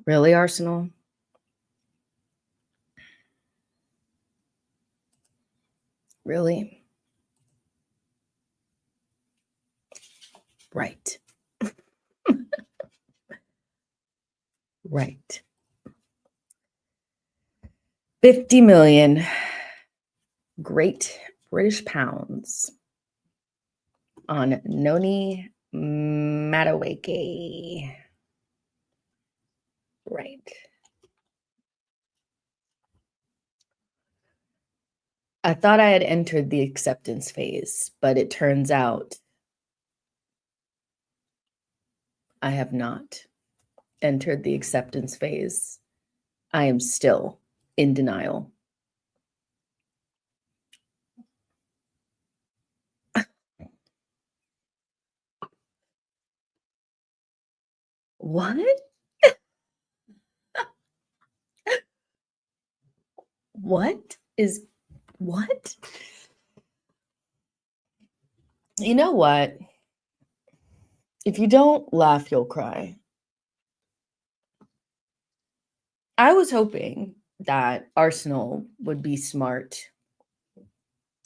Really, Arsenal? Really? Right. Right. 50 million Great British pounds on Noni Madueke. Right. I thought I had entered the acceptance phase, but it turns out I have not entered the acceptance phase. I am still in denial. What? What is what? You know what? If you don't laugh, you'll cry. I was hoping that Arsenal would be smart.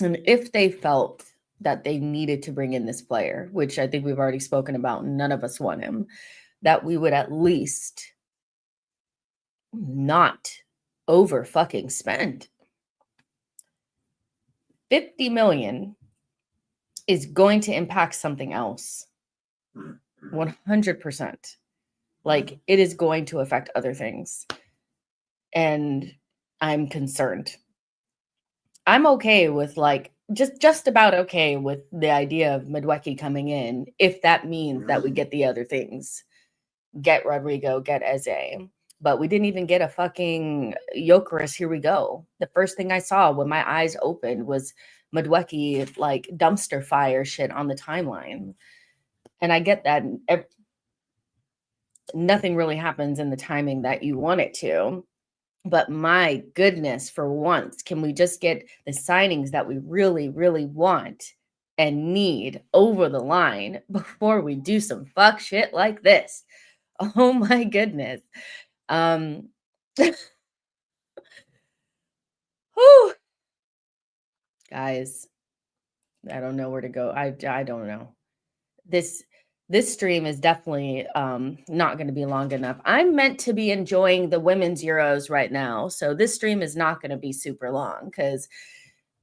And if they felt that they needed to bring in this player, which I think we've already spoken about, none of us want him, that we would at least not over fucking spend. 50 million is going to impact something else. 100%. Like, it is going to affect other things. And I'm concerned. I'm okay with like just about okay with the idea of Madueke coming in if that means that we get the other things. Get Rodrigo, get Eze. But we didn't even get a fucking Jokeris, here we go. The first thing I saw when my eyes opened was Madueke like dumpster fire shit on the timeline. And I get that nothing really happens in the timing that you want it to. But my goodness, for once, can we just get the signings that we really, really want and need over the line before we do some fuck shit like this? Oh my goodness. Whew. Guys, I don't know where to go. I don't know. This stream is definitely not going to be long enough. I'm meant to be enjoying the women's Euros right now, so this stream is not going to be super long because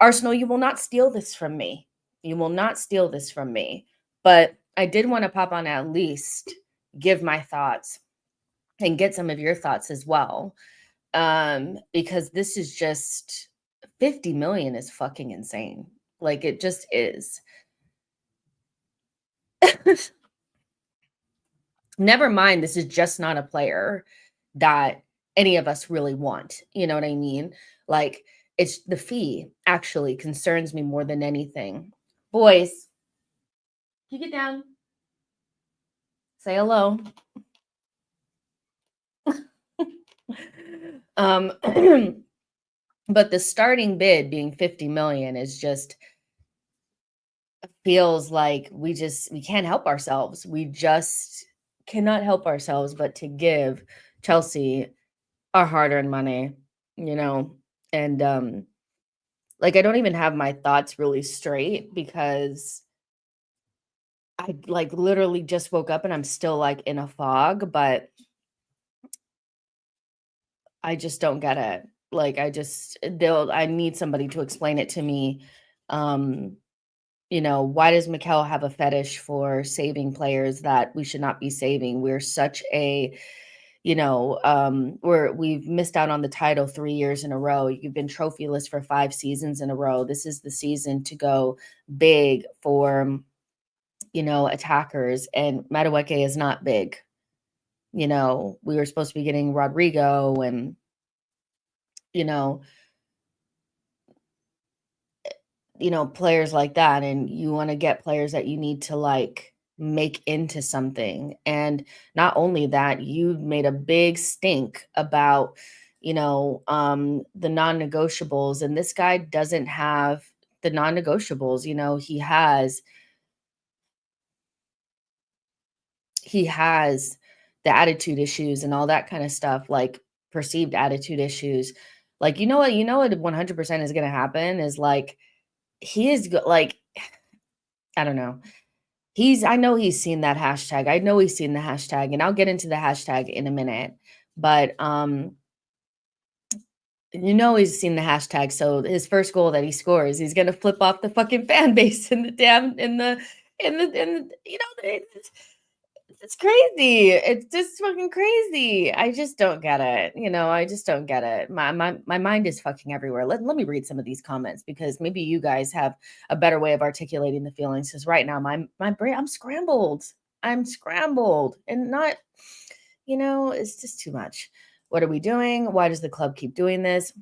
Arsenal, you will not steal this from me. You will not steal this from me. But I did want to pop on at least give my thoughts and get some of your thoughts as well, because this is just 50 million is fucking insane. Like, it just is. Never mind, this is just not a player that any of us really want. You know what I mean? Like, it's the fee actually concerns me more than anything. Boys, can you get down? Say hello. But the starting bid being 50 million is just feels like we can't help ourselves. We just cannot help ourselves but to give Chelsea our hard-earned money, you know. And like, I don't even have my thoughts really straight because I like literally just woke up and I'm still like in a fog, but I just don't get it. Like, I need somebody to explain it to me. You know, why does Mikel have a fetish for saving players that we should not be saving? We're such a, you know, we've missed out on the title 3 years in a row. You've been trophyless for 5 seasons in a row. This is the season to go big for, you know, attackers, and Madueke is not big. You know, we were supposed to be getting Rodrigo and, you know, players like that, and you want to get players that you need to like make into something. And not only that, you made a big stink about, the non-negotiables, and this guy doesn't have the non-negotiables. You know, he has the attitude issues and all that kind of stuff, like perceived attitude issues. Like, you know what 100% is going to happen is like he is like I don't know. I know he's seen that hashtag. I know he's seen the hashtag, and I'll get into the hashtag in a minute. But he's seen the hashtag. So his first goal that he scores, he's gonna flip off the fucking fan base in the damn in the it's crazy. It's just fucking crazy. I just don't get it. I just don't get it. My mind is fucking everywhere. Let me read some of these comments because maybe you guys have a better way of articulating the feelings. Because right now my brain, I'm scrambled. I'm scrambled and not, it's just too much. What are we doing? Why does the club keep doing this?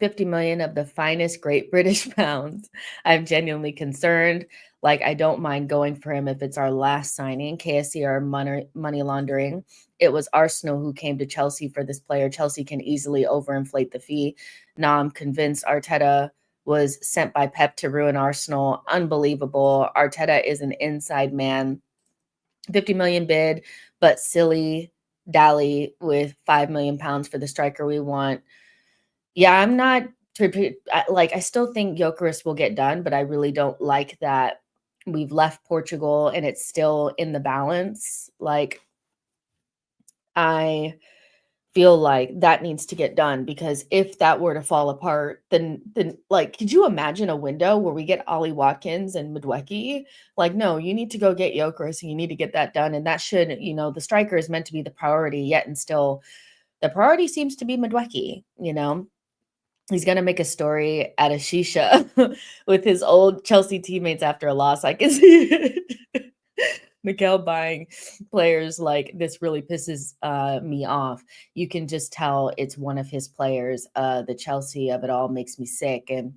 50 million of the finest Great British pounds. I'm genuinely concerned. Like, I don't mind going for him if it's our last signing. KSC are money laundering. It was Arsenal who came to Chelsea for this player. Chelsea can easily overinflate the fee. Now I'm convinced Arteta was sent by Pep to ruin Arsenal. Unbelievable. Arteta is an inside man. 50 million bid, but silly dally with 5 million pounds for the striker we want. Yeah, I'm not I still think Gyökeres will get done, but I really don't like that we've left Portugal and it's still in the balance. Like, I feel like that needs to get done because if that were to fall apart, then like, could you imagine a window where we get Ollie Watkins and Madueke? Like, no, you need to go get Gyökeres and you need to get that done. And that should, the striker is meant to be the priority, yet and still the priority seems to be Madueke. He's going to make a story at a shisha with his old Chelsea teammates after a loss. I can see it. Mikel buying players like this really pisses me off. You can just tell it's one of his players. The Chelsea of it all makes me sick. And,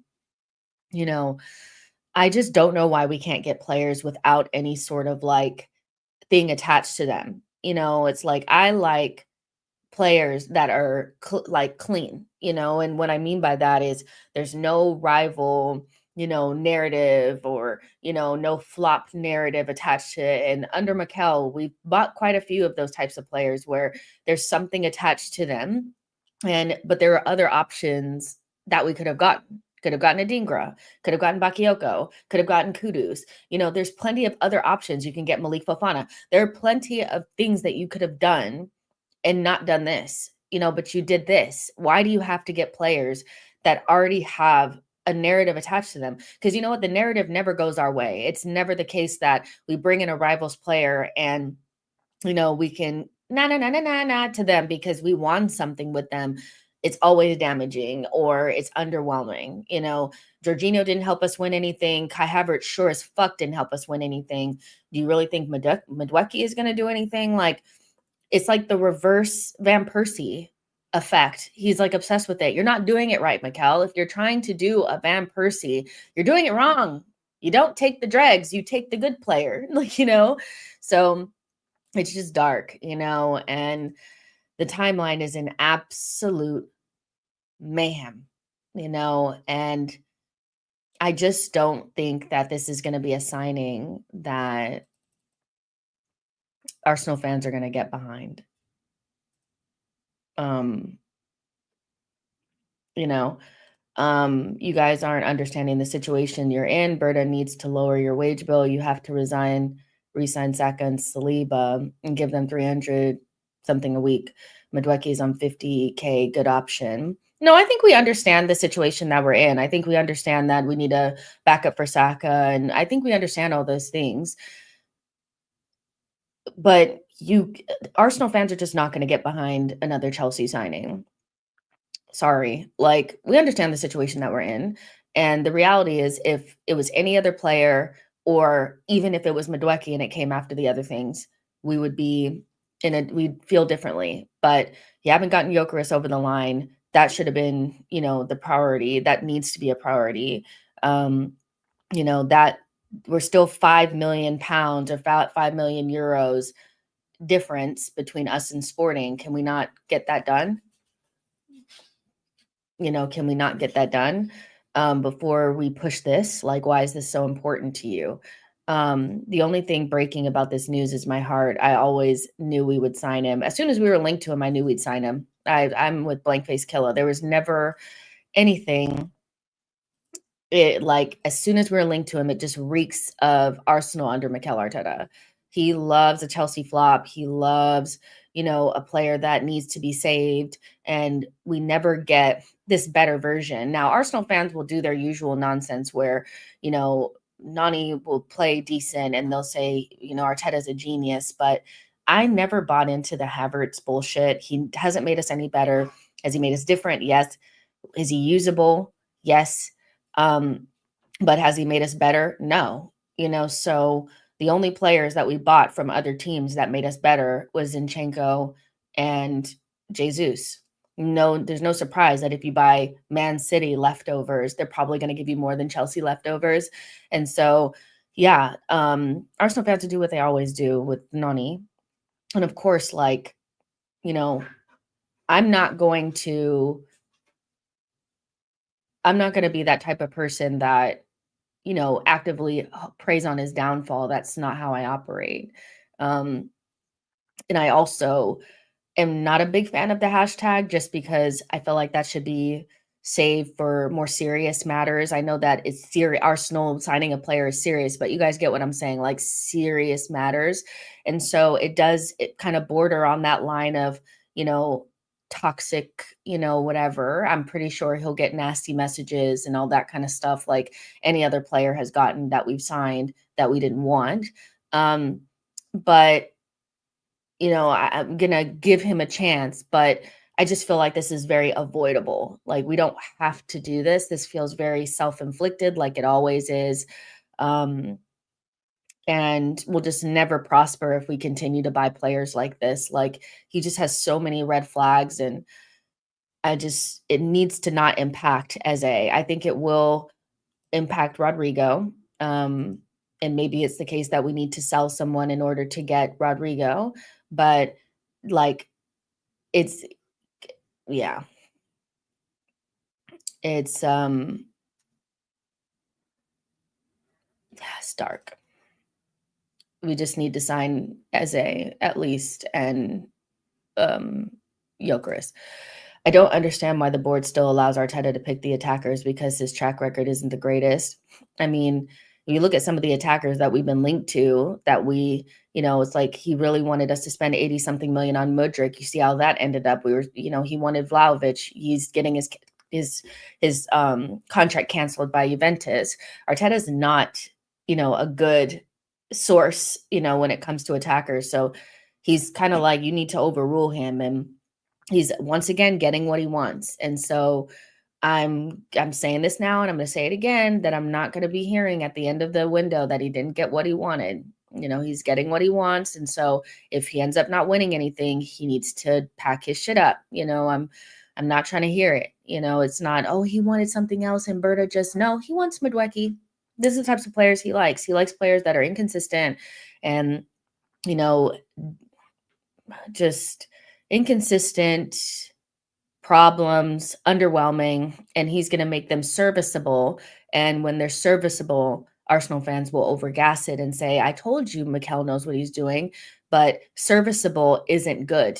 I just don't know why we can't get players without any sort of like thing attached to them. It's like, I like players that are like clean, and what I mean by that is there's no rival, narrative or, no flop narrative attached to it. And under Mikel, we bought quite a few of those types of players where there's something attached to them. But there are other options that we could have gotten. Could have gotten Adingra, could have gotten Bakayoko, could have gotten Kudus. There's plenty of other options. You can get Malik Fofana. There are plenty of things that you could have done and not done this, but you did this. Why do you have to get players that already have a narrative attached to them? Because you know what? The narrative never goes our way. It's never the case that we bring in a rivals player and, we can na to them because we won something with them. It's always damaging or it's underwhelming. Jorginho didn't help us win anything. Kai Havertz sure as fuck didn't help us win anything. Do you really think Madueke is going to do anything? Like, it's like the reverse Van Persie effect. He's like obsessed with it. You're not doing it right, Mikel. If you're trying to do a Van Persie, you're doing it wrong. You don't take the dregs, you take the good player. So it's just dark, and the timeline is an absolute mayhem, and I just don't think that this is going to be a signing that Arsenal fans are going to get behind. You know, you guys aren't understanding the situation you're in. Berta needs to lower your wage bill. You have to resign Saka and Saliba and give them 300 something a week. Madueke's on 50K, good option. No, I think we understand the situation that we're in. I think we understand that we need a backup for Saka, and I think we understand all those things. But Arsenal fans are just not going to get behind another Chelsea signing. Sorry. Like, we understand the situation that we're in. And the reality is, if it was any other player, or even if it was Madueke and it came after the other things, we would be we'd feel differently. But you haven't gotten Gyökeres over the line. That should have been, the priority. That needs to be a priority. That we're still £5 million or about €5 million difference between us and Sporting. Can we not get that done? Can we not get that done before we push this? Like, why is this so important to you? The only thing breaking about this news is my heart. I always knew we would sign him. As soon as we were linked to him, I knew we'd sign him. I'm with Blank Face Killa. There was never anything. It like as soon as we're linked to him, it just reeks of Arsenal under Mikel Arteta. He loves a Chelsea flop. He loves, a player that needs to be saved, and we never get this better version. Now, Arsenal fans will do their usual nonsense where, Nani will play decent and they'll say, Arteta's a genius, but I never bought into the Havertz bullshit. He hasn't made us any better. Has he made us different? Yes. Is he usable? Yes. Um, but has he made us better? No. So the only players that we bought from other teams that made us better was Zinchenko and Jesus. No, there's no surprise that if you buy Man City leftovers, they're probably going to give you more than Chelsea leftovers. And so, yeah, Arsenal fans to do what they always do with Noni. And of course, you know, I'm not going to I'm not gonna be that type of person that, actively preys on his downfall. That's not how I operate. Um, and I also am not a big fan of the hashtag just because I feel like that should be saved for more serious matters. I know that it's serious. Arsenal signing a player is serious, but you guys get what I'm saying, like serious matters. And so it kind of border on that line of, you know, toxic, whatever. I'm pretty sure he'll get nasty messages and all that kind of stuff like any other player has gotten that we've signed that we didn't want. But I'm gonna give him a chance, but I just feel like this is very avoidable. Like we don't have to do this. This feels very self-inflicted, like it always is. Um, and we'll just never prosper if we continue to buy players like this. Like he just has so many red flags, and it needs to not impact as I think it will impact Rodrigo. And maybe it's the case that we need to sell someone in order to get Rodrigo, but like it's yeah, it's stark. We just need to sign Eze at least and um Gyökeres. I don't understand why the board still allows Arteta to pick the attackers because his track record isn't the greatest. I mean, when you look at some of the attackers that we've been linked to, that it's like he really wanted us to spend 80 something million on Mudryk. You see how that ended up. He wanted Vlahovic. He's getting his contract canceled by Juventus. Arteta's not, a good source, when it comes to attackers. So he's kind of like, you need to overrule him. And he's once again getting what he wants. And so I'm saying this now and I'm going to say it again that I'm not going to be hearing at the end of the window that he didn't get what he wanted. He's getting what he wants, and so if he ends up not winning anything, he needs to pack his shit up. I'm not trying to hear it. It's not, oh, he wanted something else and Berta just no, he wants Madueke. This is the types of players he likes. He likes players that are inconsistent and you know just inconsistent, problems, underwhelming, and he's going to make them serviceable. And when they're serviceable, Arsenal fans will overgas it and say, I told you Mikel knows what he's doing, but serviceable isn't good.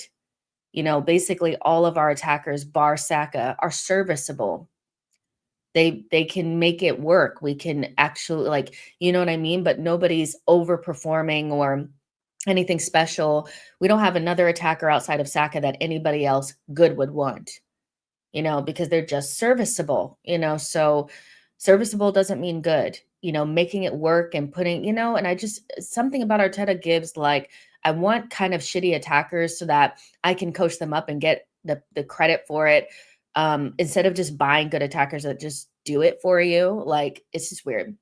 Basically all of our attackers, bar Saka, are serviceable. They can make it work. We can actually you know what I mean? But nobody's overperforming or anything special. We don't have another attacker outside of Saka that anybody else good would want, because they're just serviceable, so serviceable doesn't mean good, making it work and putting, and I just, something about Arteta gives I want kind of shitty attackers so that I can coach them up and get the credit for it. Instead of just buying good attackers that just do it for you. It's just weird.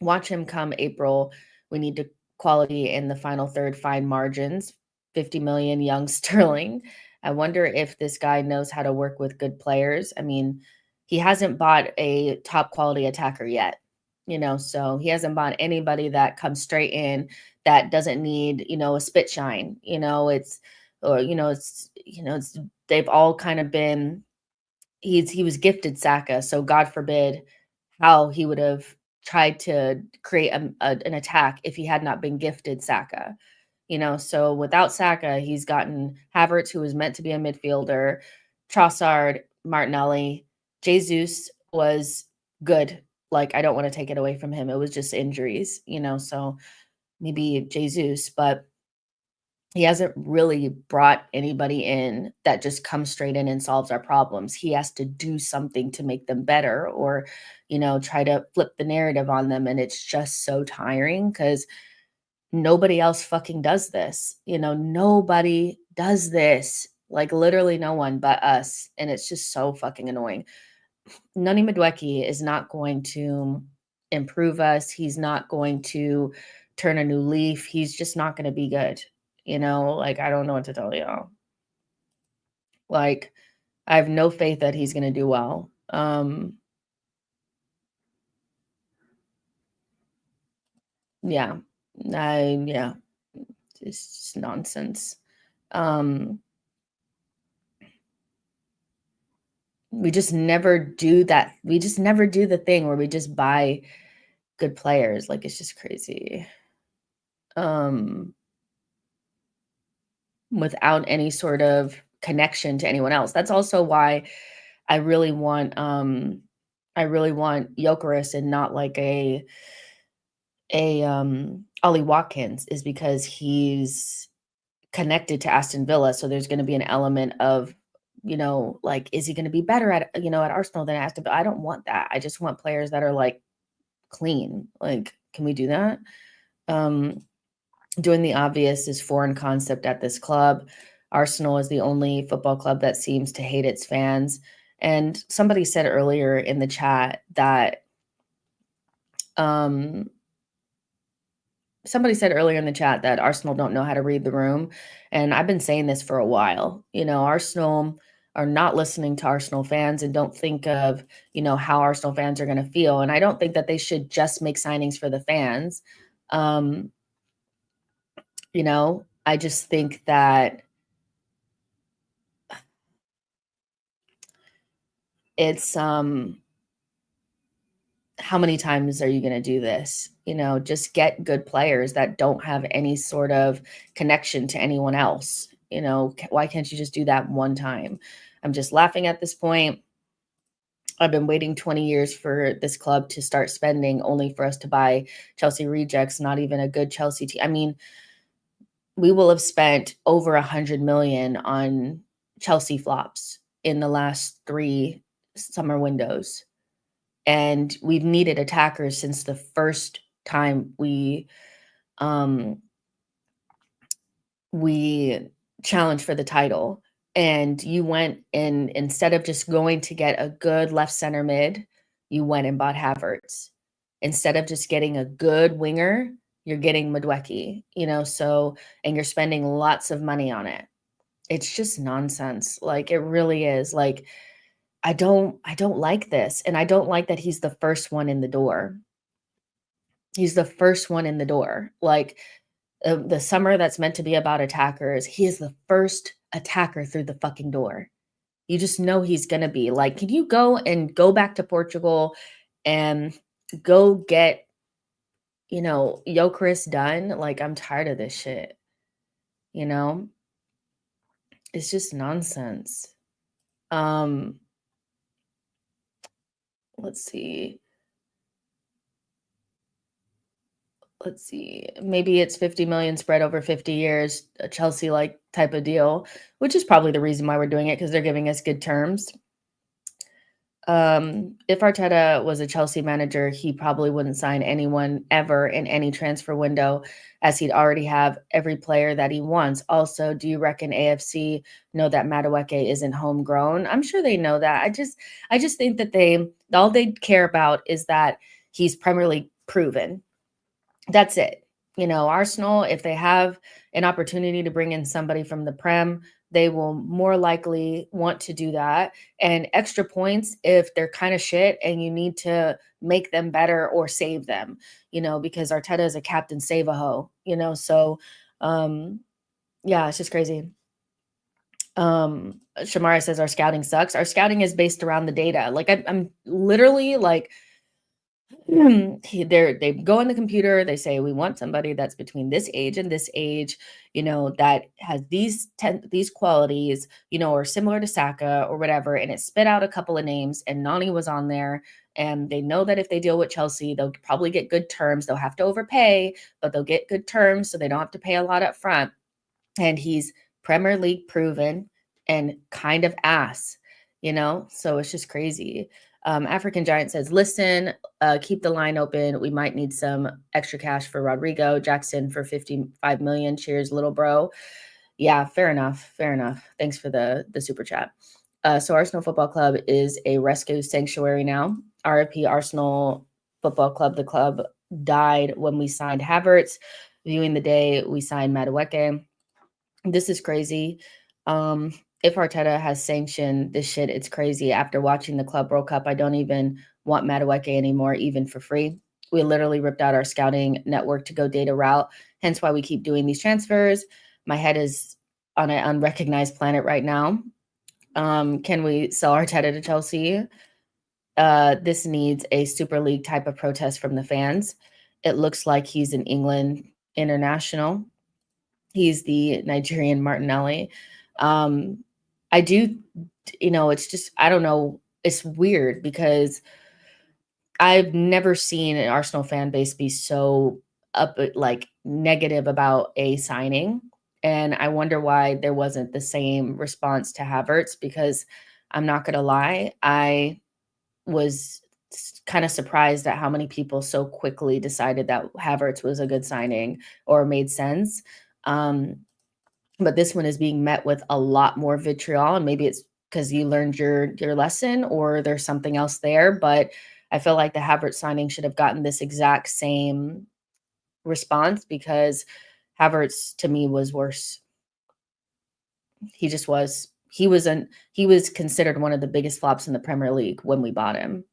Watch him come April. We need to quality in the final third, fine margins, 50 million young sterling. I wonder if this guy knows how to work with good players. I mean, he hasn't bought a top quality attacker yet, so he hasn't bought anybody that comes straight in that doesn't need, a spit shine, it's they've all kind of been he was gifted Saka, so God forbid how he would have tried to create an attack if he had not been gifted Saka. So without Saka, he's gotten Havertz, who was meant to be a midfielder, Trossard, Martinelli. Jesus was good. Like, I don't want to take it away from him. It was just injuries, so maybe Jesus, but he hasn't really brought anybody in that just comes straight in and solves our problems. He has to do something to make them better or, try to flip the narrative on them. And it's just so tiring because nobody else fucking does this. Nobody does this. Like, literally no one but us. And it's just so fucking annoying. Noni Madueke is not going to improve us. He's not going to turn a new leaf. He's just not going to be good. Like, I don't know what to tell y'all. Like, I have no faith that he's going to do well. Yeah. Yeah. It's just nonsense. We just never do that. We just never do the thing where we just buy good players. Like, it's just crazy. Without any sort of connection to anyone else. That's also why I really want Gyökeres and not like a Ollie Watkins, is because he's connected to Aston Villa. So there's gonna be an element of, like, is he gonna be better at Arsenal than Aston Villa? I don't want that. I just want players that are like clean. Like, can we do that? Doing the obvious is foreign concept at this club. Arsenal is the only football club that seems to hate its fans. And somebody said earlier in the chat that Arsenal don't know how to read the room. And I've been saying this for a while. Arsenal are not listening to Arsenal fans and don't think of, how Arsenal fans are going to feel. And I don't think that they should just make signings for the fans. I just think that it's how many times are you going to do this? Just get good players that don't have any sort of connection to anyone else. Why can't you just do that one time? I'm just laughing at this point. I've been waiting 20 years for this club to start spending only for us to buy Chelsea rejects, not even a good Chelsea team. I mean, we will have spent over 100 million on Chelsea flops in the last 3 summer windows. And we've needed attackers since the first time we challenged for the title. And you went and instead of just going to get a good left center mid, you went and bought Havertz. Instead of just getting a good winger, you're getting Madueke, so, and you're spending lots of money on it. It's just nonsense. Like, it really is. Like, I don't like this. And I don't like that he's the first one in the door. He's the first one in the door. Like, the summer that's meant to be about attackers, he is the first attacker through the fucking door. You just know he's gonna be. Like, can you go back to Portugal and go get, Gyökeres done? Like, I'm tired of this shit. It's just nonsense. Let's see. Maybe it's 50 million spread over 50 years, a Chelsea like type of deal, which is probably the reason why we're doing it, because they're giving us good terms. If Arteta was a Chelsea manager, he probably wouldn't sign anyone ever in any transfer window, as he'd already have every player that he wants. Also, do you reckon AFC know that Madueke isn't homegrown? I'm sure they know that. I just think that all they care about is that he's Premier League proven. That's it. Arsenal, if they have an opportunity to bring in somebody from the Prem, they will more likely want to do that. And extra points if they're kind of shit and you need to make them better or save them, because Arteta is a captain save a hoe, so yeah, it's just crazy. Shamara says our scouting sucks. Our scouting is based around the data. Like, I'm literally like, They go in the computer, they say, we want somebody that's between this age and this age, that has these qualities, or similar to Saka or whatever, and it spit out a couple of names, and Nani was on there. And they know that if they deal with Chelsea, they'll probably get good terms. They'll have to overpay, but they'll get good terms, so they don't have to pay a lot up front. And he's Premier League proven and kind of ass, so it's just crazy. African Giant says, listen, keep the line open. We might need some extra cash for Rodrigo Jackson for 55 million. Cheers, little bro. Yeah, fair enough. Fair enough. Thanks for the super chat. So Arsenal Football Club is a rescue sanctuary now. RIP Arsenal Football Club. The club died when we signed Havertz. Viewing the day we signed Madueke. This is crazy. If Arteta has sanctioned this shit, it's crazy. After watching the Club World Cup, I don't even want Madueke anymore, even for free. We literally ripped out our scouting network to go data route, hence why we keep doing these transfers. My head is on an unrecognized planet right now. Can we sell Arteta to Chelsea? This needs a Super League type of protest from the fans. It looks like he's an England international. He's the Nigerian Martinelli. I do, it's just, I don't know. It's weird because I've never seen an Arsenal fan base be so negative about a signing. And I wonder why there wasn't the same response to Havertz, because I'm not going to lie, I was kind of surprised at how many people so quickly decided that Havertz was a good signing or made sense. But this one is being met with a lot more vitriol, and maybe it's because you learned your lesson or there's something else there. But I feel like the Havertz signing should have gotten this exact same response, because Havertz to me was worse. He just was. He was considered one of the biggest flops in the Premier League when we bought him.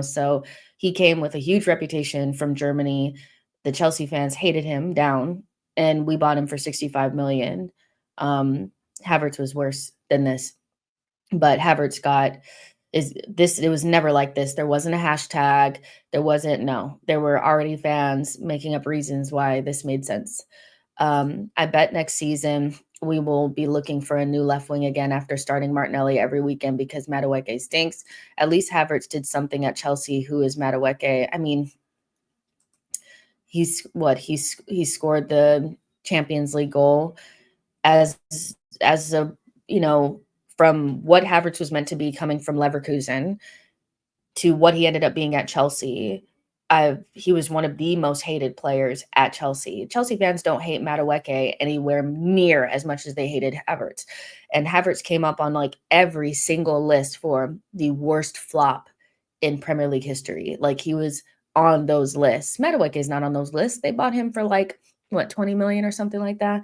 So he came with a huge reputation from Germany. The Chelsea fans hated him down, and we bought him for 65 million. Havertz was worse than this, but Havertz it was never like this. There wasn't a hashtag. There were already fans making up reasons why this made sense. I bet next season we will be looking for a new left wing again after starting Martinelli every weekend, because Madueke stinks. At least Havertz did something at Chelsea. Who is Madueke? I mean, he scored the Champions League goal as a, from what Havertz was meant to be coming from Leverkusen to what he ended up being at Chelsea. He was one of the most hated players at Chelsea. Chelsea fans don't hate Madueke anywhere near as much as they hated Havertz. And Havertz came up on like every single list for the worst flop in Premier League history. Like, he was on those lists. Madueke is not on those lists. They bought him for 20 million or something like that.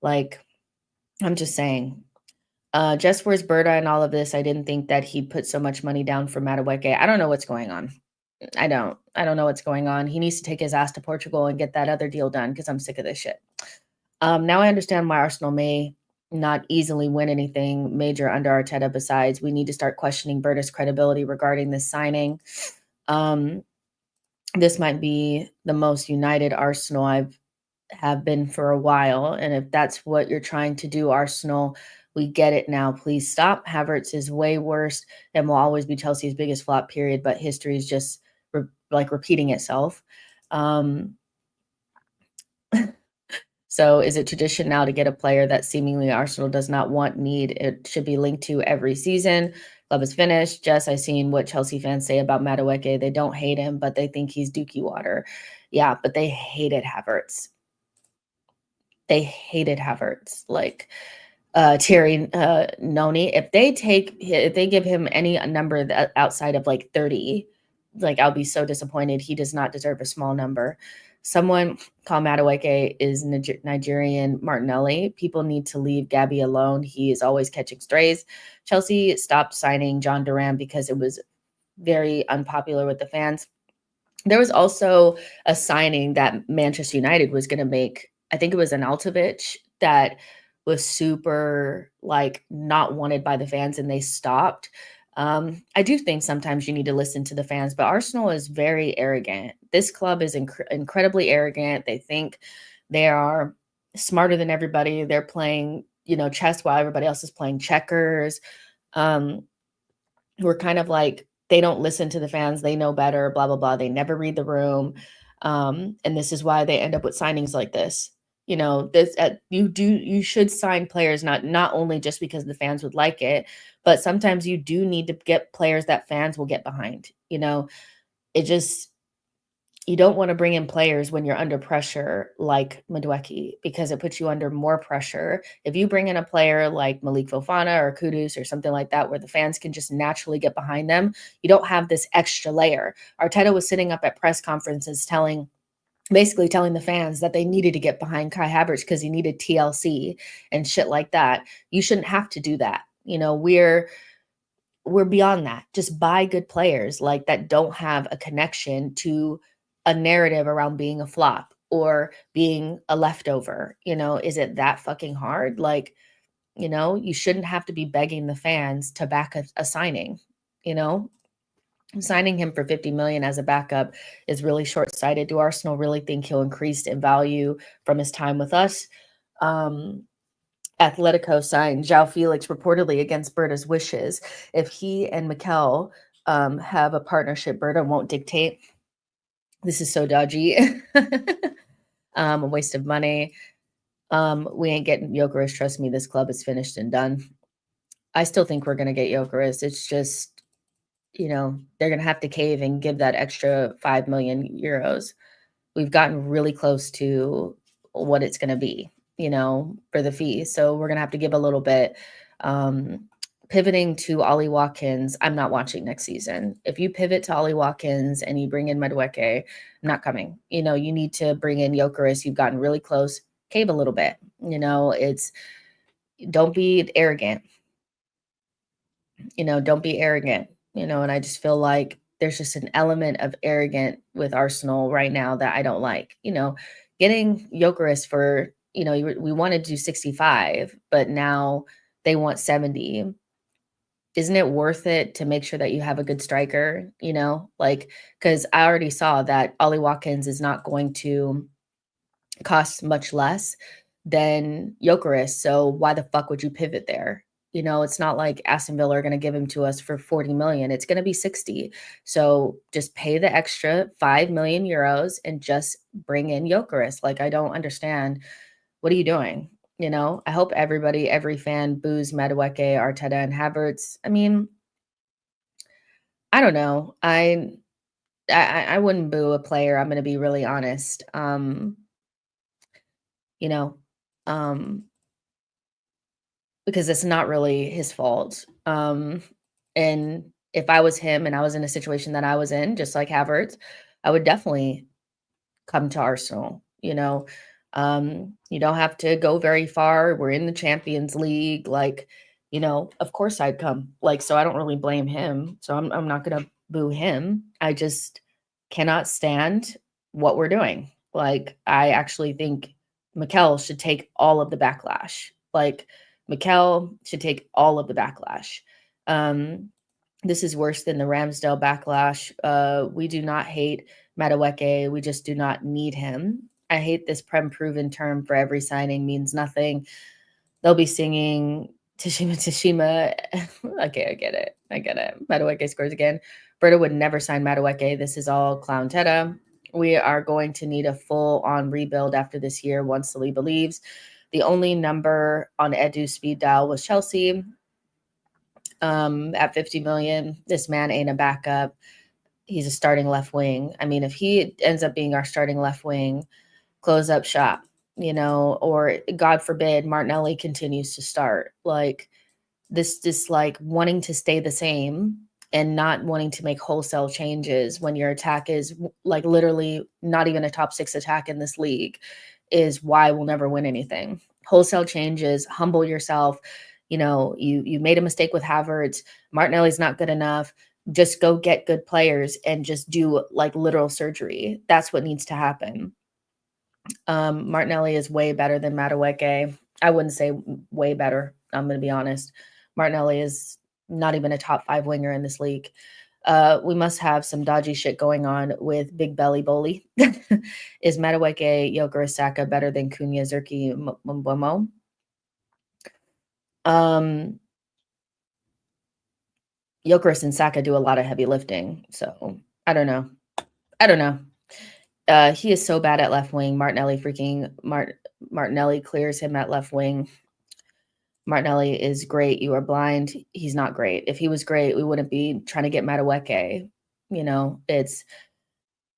Like, I'm just saying. Just where's Berta and all of this? I didn't think that he'd put so much money down for Madueke. I don't know what's going on. I don't know what's going on. He needs to take his ass to Portugal and get that other deal done, because I'm sick of this shit. Now I understand why Arsenal may not easily win anything major under Arteta. Besides, we need to start questioning Berta's credibility regarding this signing. This might be the most united Arsenal have been for a while. And if that's what you're trying to do, Arsenal, we get it now. Please stop. Havertz is way worse and will always be Chelsea's biggest flop, period. But history is just repeating itself. So is it tradition now to get a player that seemingly Arsenal does not need? It should be linked to every season. Club is finished. Jess, I've seen what Chelsea fans say about Madueke. They don't hate him, but they think he's dookie water. Yeah, but they hated Havertz. They hated Havertz. Like, Thierry Noni, if they give him any number outside of 30, I'll be so disappointed. He does not deserve a small number. Someone call Madueke is Nigerian Martinelli. People need to leave Gabby alone. He is always catching strays. Chelsea stopped signing John Duran because it was very unpopular with the fans. There was also a signing that Manchester United was going to make. I think it was an Altovich that was super not wanted by the fans, and they stopped. I do think sometimes you need to listen to the fans, but Arsenal is very arrogant. This club is incredibly arrogant. They think they are smarter than everybody. They're playing, chess while everybody else is playing checkers. Um, we're kind of like, they don't listen to the fans. They know better, blah, blah, blah. They never read the room. And this is why they end up with signings like this. You should sign players not only just because the fans would like it, but sometimes you do need to get players that fans will get behind. It just you don't want to bring in players when you're under pressure like Madueke, because it puts you under more pressure. If you bring in a player like Malik Fofana or Kudus or something like that, where the fans can just naturally get behind them, you don't have this extra layer. Arteta was sitting up at press conferences basically telling the fans that they needed to get behind Kai Havertz because he needed TLC and shit like that. You shouldn't have to do that. We're beyond that. Just buy good players like that don't have a connection to a narrative around being a flop or being a leftover. Is it that fucking hard? You shouldn't have to be begging the fans to back a signing. you know Signing him for 50 million as a backup is really short-sighted. Do Arsenal really think he'll increase in value from his time with us? Atletico signed João Felix reportedly against Berta's wishes. If he and Mikel have a partnership, Berta won't dictate. This is so dodgy. A waste of money. We ain't getting Gyökeres. Trust me, this club is finished and done. I still think we're going to get Gyökeres. It's just, they're going to have to cave and give that extra 5 million euros. We've gotten really close to what it's going to be, for the fee. So we're going to have to give a little bit. Pivoting to Ollie Watkins, I'm not watching next season. If you pivot to Ollie Watkins and you bring in Madueke, I'm not coming. You need to bring in Gyökeres. You've gotten really close. Cave a little bit. Don't be arrogant. Don't be arrogant. And I just feel like there's just an element of arrogant with Arsenal right now that I don't like. Getting Gyökeres for, we wanted to do 65, but now they want 70. Isn't it worth it to make sure that you have a good striker? Because I already saw that Ollie Watkins is not going to cost much less than Gyökeres. So why the fuck would you pivot there? It's not like Aston Villa are going to give him to us for 40 million. It's going to be 60. So just pay the extra 5 million euros and just bring in Gyökeres. I don't understand. What are you doing? I hope every fan boos Madueke, Arteta, and Havertz. I mean, I don't know. I wouldn't boo a player. I'm going to be really honest. You know, um, because it's not really his fault. And if I was him and I was in a situation that I was in, just like Havertz, I would definitely come to Arsenal. You don't have to go very far. We're in the Champions League. Of course I'd come. So I don't really blame him. So I'm not gonna boo him. I just cannot stand what we're doing. I actually think Mikel should take all of the backlash. Mikel should take all of the backlash. This is worse than the Ramsdale backlash. We do not hate Madueke. We just do not need him. I hate this proven term for every signing means nothing. They'll be singing Tashima. Okay, I get it. Madueke scores again. Berta would never sign Madueke. This is all clown Teta. We are going to need a full-on rebuild after this year once Saliba leaves. The only number on Edu's speed dial was Chelsea. At 50 million, this man ain't a backup. He's a starting left wing. I mean, if he ends up being our starting left wing, close up shop, or God forbid Martinelli continues to start. This wanting to stay the same and not wanting to make wholesale changes when your attack is literally not even a top 6 attack in this league is why we'll never win anything. Wholesale changes, humble yourself. You made a mistake with Havertz. Martinelli's not good enough. Just go get good players and just do literal surgery. That's what needs to happen. Martinelli is way better than Madueke. I wouldn't say way better. I'm going to be honest. Martinelli is not even a top 5 winger in this league. We must have some dodgy shit going on with Big Belly Bully. Is Madueke, Yoker, Saka better than Cunha, Zerki, Mbomo? Gyökeres and Saka do a lot of heavy lifting, so I don't know. I don't know. He is so bad at left wing. Martinelli clears him at left wing. Martinelli is great. You are blind. He's not great. If he was great, we wouldn't be trying to get Madueke. You know,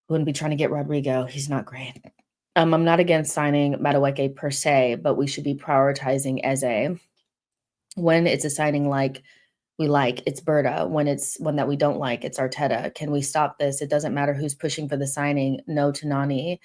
wouldn't be trying to get Rodrigo. He's not great. I'm not against signing Madueke per se, but we should be prioritizing Eze. When it's a signing like we like, it's Berta. When it's one that we don't like, it's Arteta. Can we stop this? It doesn't matter who's pushing for the signing. No to Nani.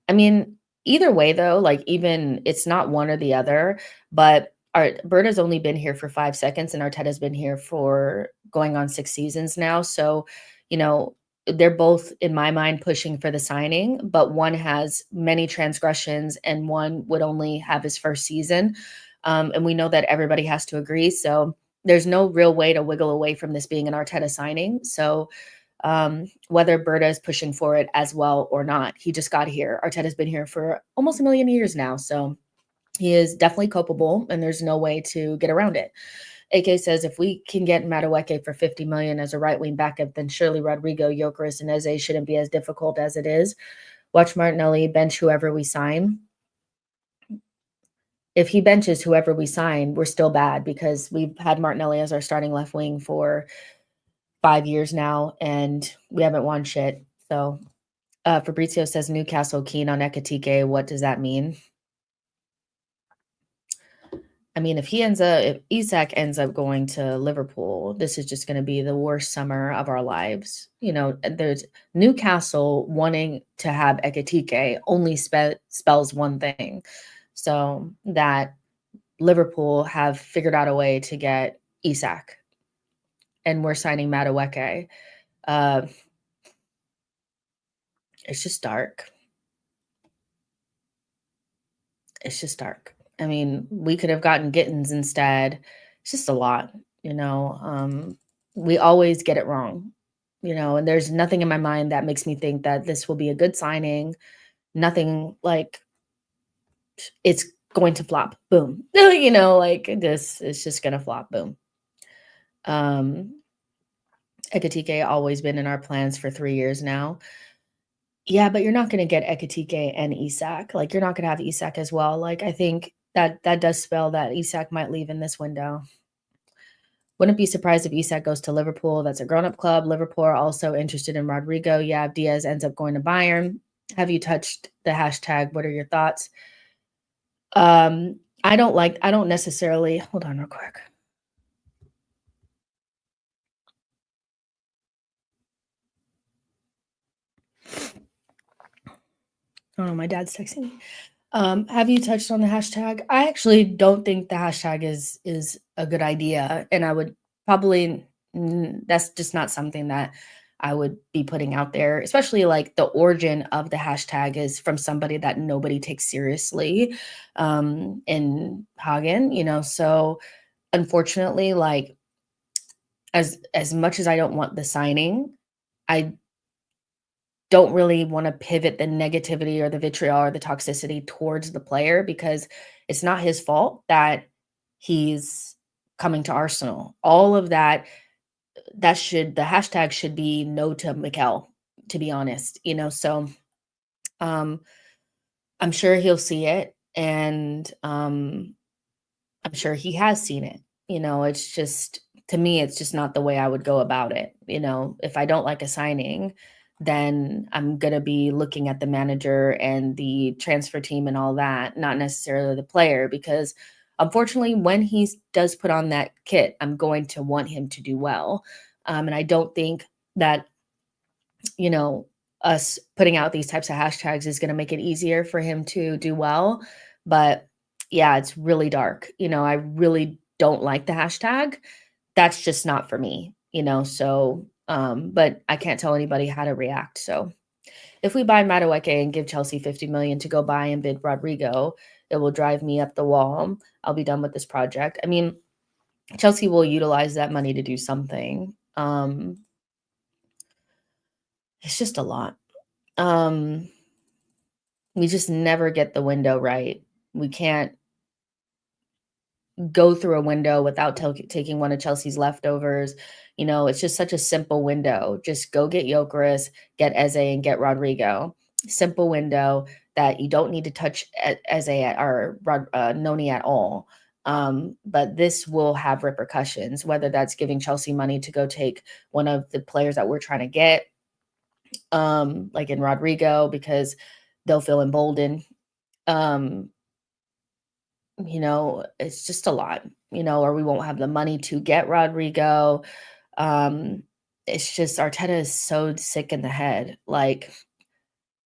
I mean, either way, though, like even it's not one or the other, but Berta's only been here for 5 seconds and Arteta's been here for going on 6 seasons now. So, you know, they're both, in my mind, pushing for the signing, but one has many transgressions and one would only have his first season. And we know that everybody has to agree. So there's no real way to wiggle away from this being an Arteta signing. So whether Berta is pushing for it as well or not, he just got here. Arteta's been here for almost a million years now. So he is definitely culpable and there's no way to get around it. AK says, if we can get Madueke for 50 million as a right wing backup, then surely Rodrigo, Gyökeres, and Eze shouldn't be as difficult as it is. Watch Martinelli bench whoever we sign. If he benches whoever we sign, we're still bad because we've had Martinelli as our starting left wing for 5 years now, and we haven't won shit. So Fabrizio says Newcastle keen on Ekitike. What does that mean? I mean, if Isak ends up going to Liverpool, this is just going to be the worst summer of our lives. You know, there's Newcastle wanting to have Ekitike only spells one thing. So that Liverpool have figured out a way to get Isak, and we're signing Madueke. It's just dark. It's just dark. I mean, we could have gotten Gittins instead. It's just a lot, you know. We always get it wrong, you know, and there's nothing in my mind that makes me think that this will be a good signing. Nothing like it's going to flop. Boom. You know, like this it's just gonna flop. Boom. Ekitike always been in our plans for 3 years now. Yeah, but you're not gonna get Ekitike and Isak. Like, you're not gonna have Isak as well. Like, I think that does spell that Isak might leave in this window. Wouldn't be surprised if Isak goes to Liverpool. That's a grown-up club. Liverpool are also interested in Rodrigo. Yeah, if Diaz ends up going to Bayern. Have you touched the hashtag? What are your thoughts? I don't necessarily hold on real quick. Oh no, my dad's texting me. Have you touched on the hashtag? I actually don't think the hashtag is a good idea, and I would probably that's just not something that I would be putting out there, especially like the origin of the hashtag is from somebody that nobody takes seriously in Hagen, you know. So unfortunately, like as much as I don't want the signing, I don't really want to pivot the negativity or the vitriol or the toxicity towards the player because it's not his fault that he's coming to Arsenal. All of that, the hashtag should be no to Mikel, to be honest, you know. So I'm sure he'll see it and I'm sure he has seen it. You know, it's just to me, it's just not the way I would go about it. You know, if I don't like a signing, then I'm gonna be looking at the manager and the transfer team and all that, not necessarily the player, because unfortunately, when he does put on that kit, I'm going to want him to do well. And I don't think that, you know, us putting out these types of hashtags is going to make it easier for him to do well. But yeah, it's really dark. You know, I really don't like the hashtag. That's just not for me, you know. So, but I can't tell anybody how to react. So if we buy Madueke and give Chelsea 50 million to go buy and bid Rodrigo, it will drive me up the wall. I'll be done with this project. I mean, Chelsea will utilize that money to do something. It's just a lot. We just never get the window right. We can't go through a window without taking one of Chelsea's leftovers. You know, it's just such a simple window. Just go get Gyökeres, get Eze, and get Rodrigo. Simple window that you don't need to touch Eze or Noni at all. But this will have repercussions, whether that's giving Chelsea money to go take one of the players that we're trying to get, like in Rodrigo, because they'll feel emboldened. Um, you know, it's just a lot, you know, or we won't have the money to get Rodrigo. Um, it's just Arteta is so sick in the head. Like,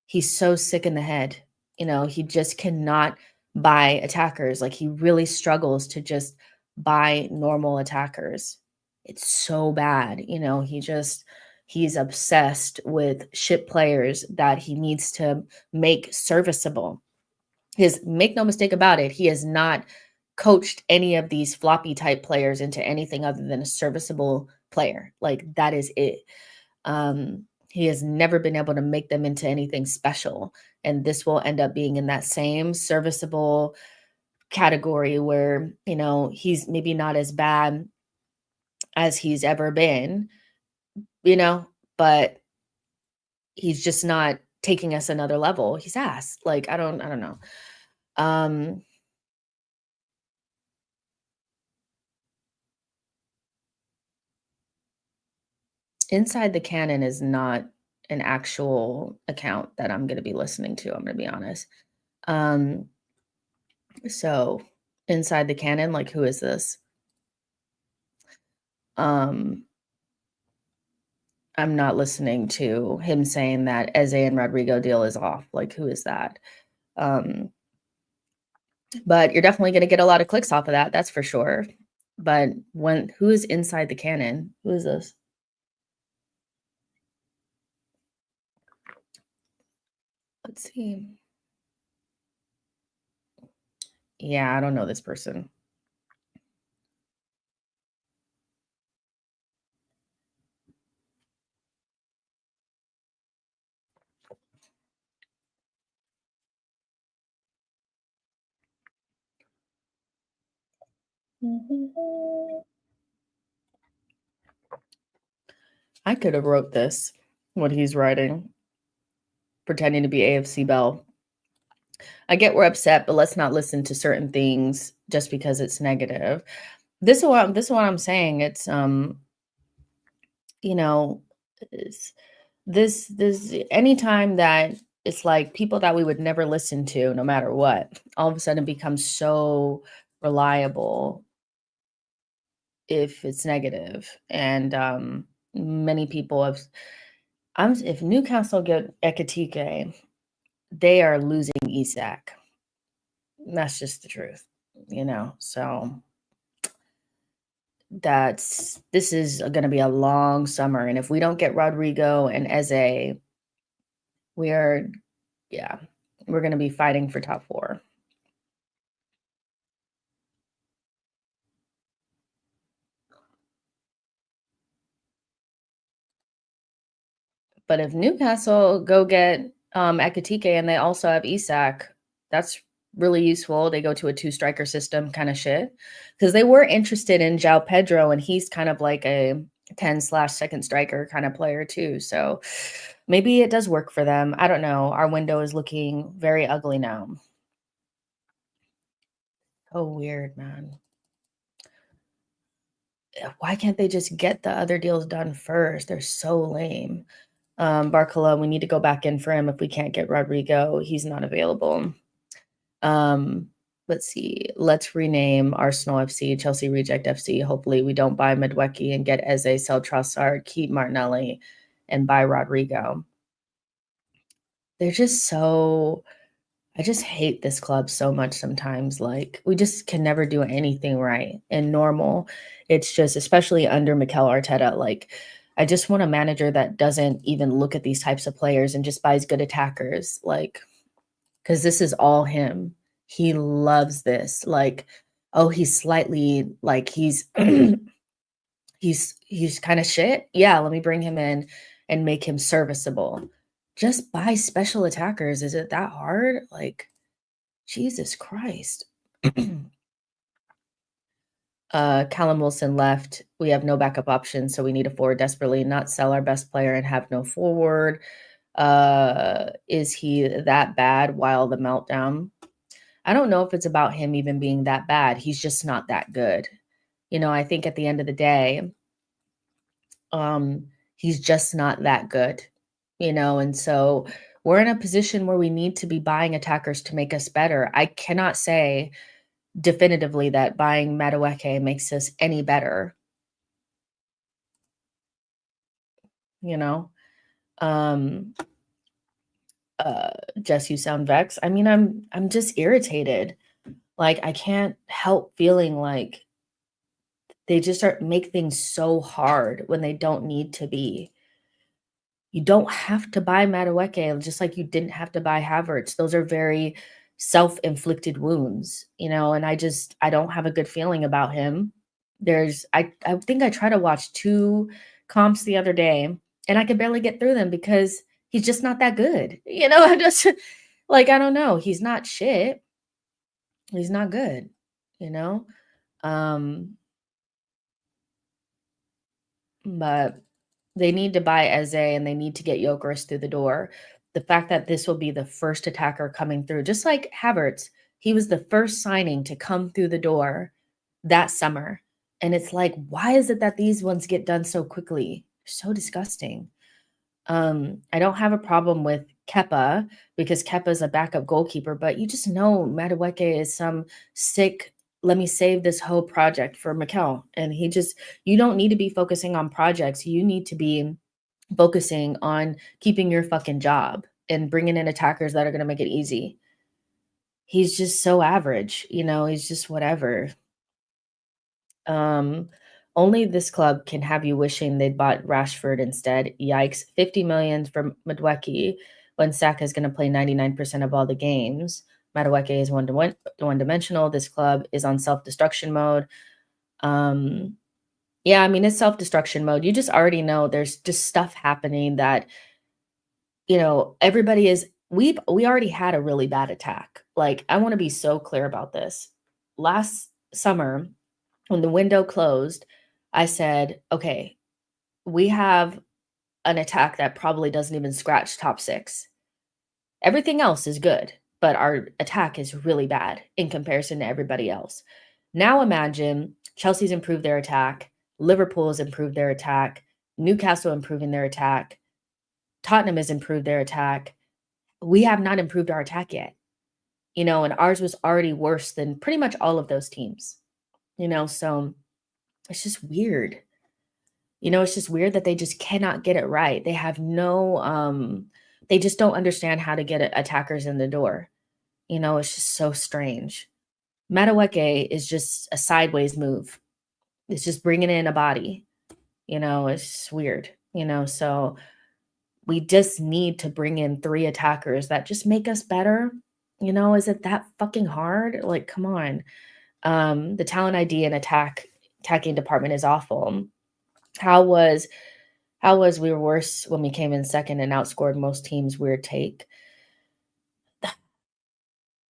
he's so sick in the head. You know, he just cannot buy attackers. Like, he really struggles to just buy normal attackers. It's so bad. You know, he's obsessed with shit players that he needs to make serviceable. Make no mistake about it, he has not coached any of these floppy type players into anything other than a serviceable player. Like, that is it. He has never been able to make them into anything special. And this will end up being in that same serviceable category where, you know, he's maybe not as bad as he's ever been, you know, but he's just not taking us another level. He's ass. Like, I don't know. Um, Inside the Canon is not an actual account that I'm gonna be listening to, I'm gonna be honest. Um, so Inside the Canon, like, who is this? Um, I'm not listening to him saying that Eze and Rodrigo deal is off, like, who is that? Um, but you're definitely gonna get a lot of clicks off of that, that's for sure. But who is Inside the Canon? Who is this? Let's see. Yeah, I don't know this person. I could have wrote this, what he's writing, pretending to be AFC Bell. I get we're upset, but let's not listen to certain things just because it's negative. This is what I'm saying. It's you know, it's this anytime that it's like people that we would never listen to no matter what, all of a sudden becomes so reliable if it's negative. And many people have if Newcastle get Ekatike, they are losing Isak. That's just the truth, you know. So this is going to be a long summer, and if we don't get Rodrigo and Eze, we are, yeah, we're going to be fighting for top 4. But if Newcastle go get Ekatike and they also have Isak, that's really useful. They go to a 2 striker system kind of shit, because they were interested in João Pedro, and he's kind of like a 10/second striker kind of player too. So maybe it does work for them. I don't know. Our window is looking very ugly now. Oh, weird, man. Why can't they just get the other deals done first? They're so lame. Barcola, we need to go back in for him if we can't get Rodrigo. He's not available. Let's see. Let's rename Arsenal FC, Chelsea Reject FC. Hopefully we don't buy Madueke and get Eze, sell Trossard, keep Martinelli, and buy Rodrigo. They're just so I just hate this club so much sometimes. Like, we just can never do anything right and normal. It's just, especially under Mikel Arteta, like, I just want a manager that doesn't even look at these types of players and just buys good attackers. Like, because this is all him. He loves this. Like, Oh, he's slightly like he's kinda shit? Yeah, let me bring him in and make him serviceable. Just buy special attackers, is it that hard? Like, Jesus Christ. Callum Wilson left. We have no backup options, so we need a forward desperately, not sell our best player and have no forward. Is he that bad while the meltdown? I don't know if it's about him even being that bad. He's just not that good. I think at the end of the day, um, he's just not that good, and so we're in a position where we need to be buying attackers to make us better. I cannot say definitively that buying Madueke makes us any better, you know? Um, uh, Jess, you sound vexed. I mean, I'm just irritated. Like, I can't help feeling like they just are make things so hard when they don't need to be. You don't have to buy Madueke, just like you didn't have to buy Havertz. Those are very self-inflicted wounds, and I don't have a good feeling about him. I think I tried to watch 2 comps the other day, and I could barely get through them because he's just not that good. I just like, I don't know. He's not shit. He's not good, you know? Um, but they need to buy Eze and they need to get Gyökeres through the door. The fact that this will be the first attacker coming through, just like Havertz, he was the first signing to come through the door that summer. And it's like, why is it that these ones get done so quickly? So disgusting. I don't have a problem with Kepa because Kepa is a backup goalkeeper, but you just know Madueke is some sick, let me save this whole project for Mikel. And you don't need to be focusing on projects. You need to be focusing on keeping your fucking job and bringing in attackers that are going to make it easy. He's just so average, he's just whatever. Um, Only this club can have you wishing they'd bought Rashford instead. Yikes. 50 million for Madueke when Saka is going to play 99% of all the games. Madueke is one-dimensional. This club is on self-destruction mode. Um, yeah, I mean, it's self-destruction mode. You just already know there's just stuff happening that, everybody is we already had a really bad attack. Like, I want to be so clear about this. Last summer, when the window closed, I said, okay, we have an attack that probably doesn't even scratch top 6. Everything else is good, but our attack is really bad in comparison to everybody else. Now imagine Chelsea's improved their attack, Liverpool has improved their attack, Newcastle improving their attack, Tottenham has improved their attack. We have not improved our attack yet, and ours was already worse than pretty much all of those teams, so it's just weird. It's just weird that they just cannot get it right. They have they just don't understand how to get attackers in the door. It's just so strange. Madueke is just a sideways move. It's just bringing in a body. It's just weird, so we just need to bring in 3 attackers that just make us better. Is it that fucking hard? Like, come on. The talent ID and attacking department is awful. How was we were worse when we came in second and outscored most teams? Weird take.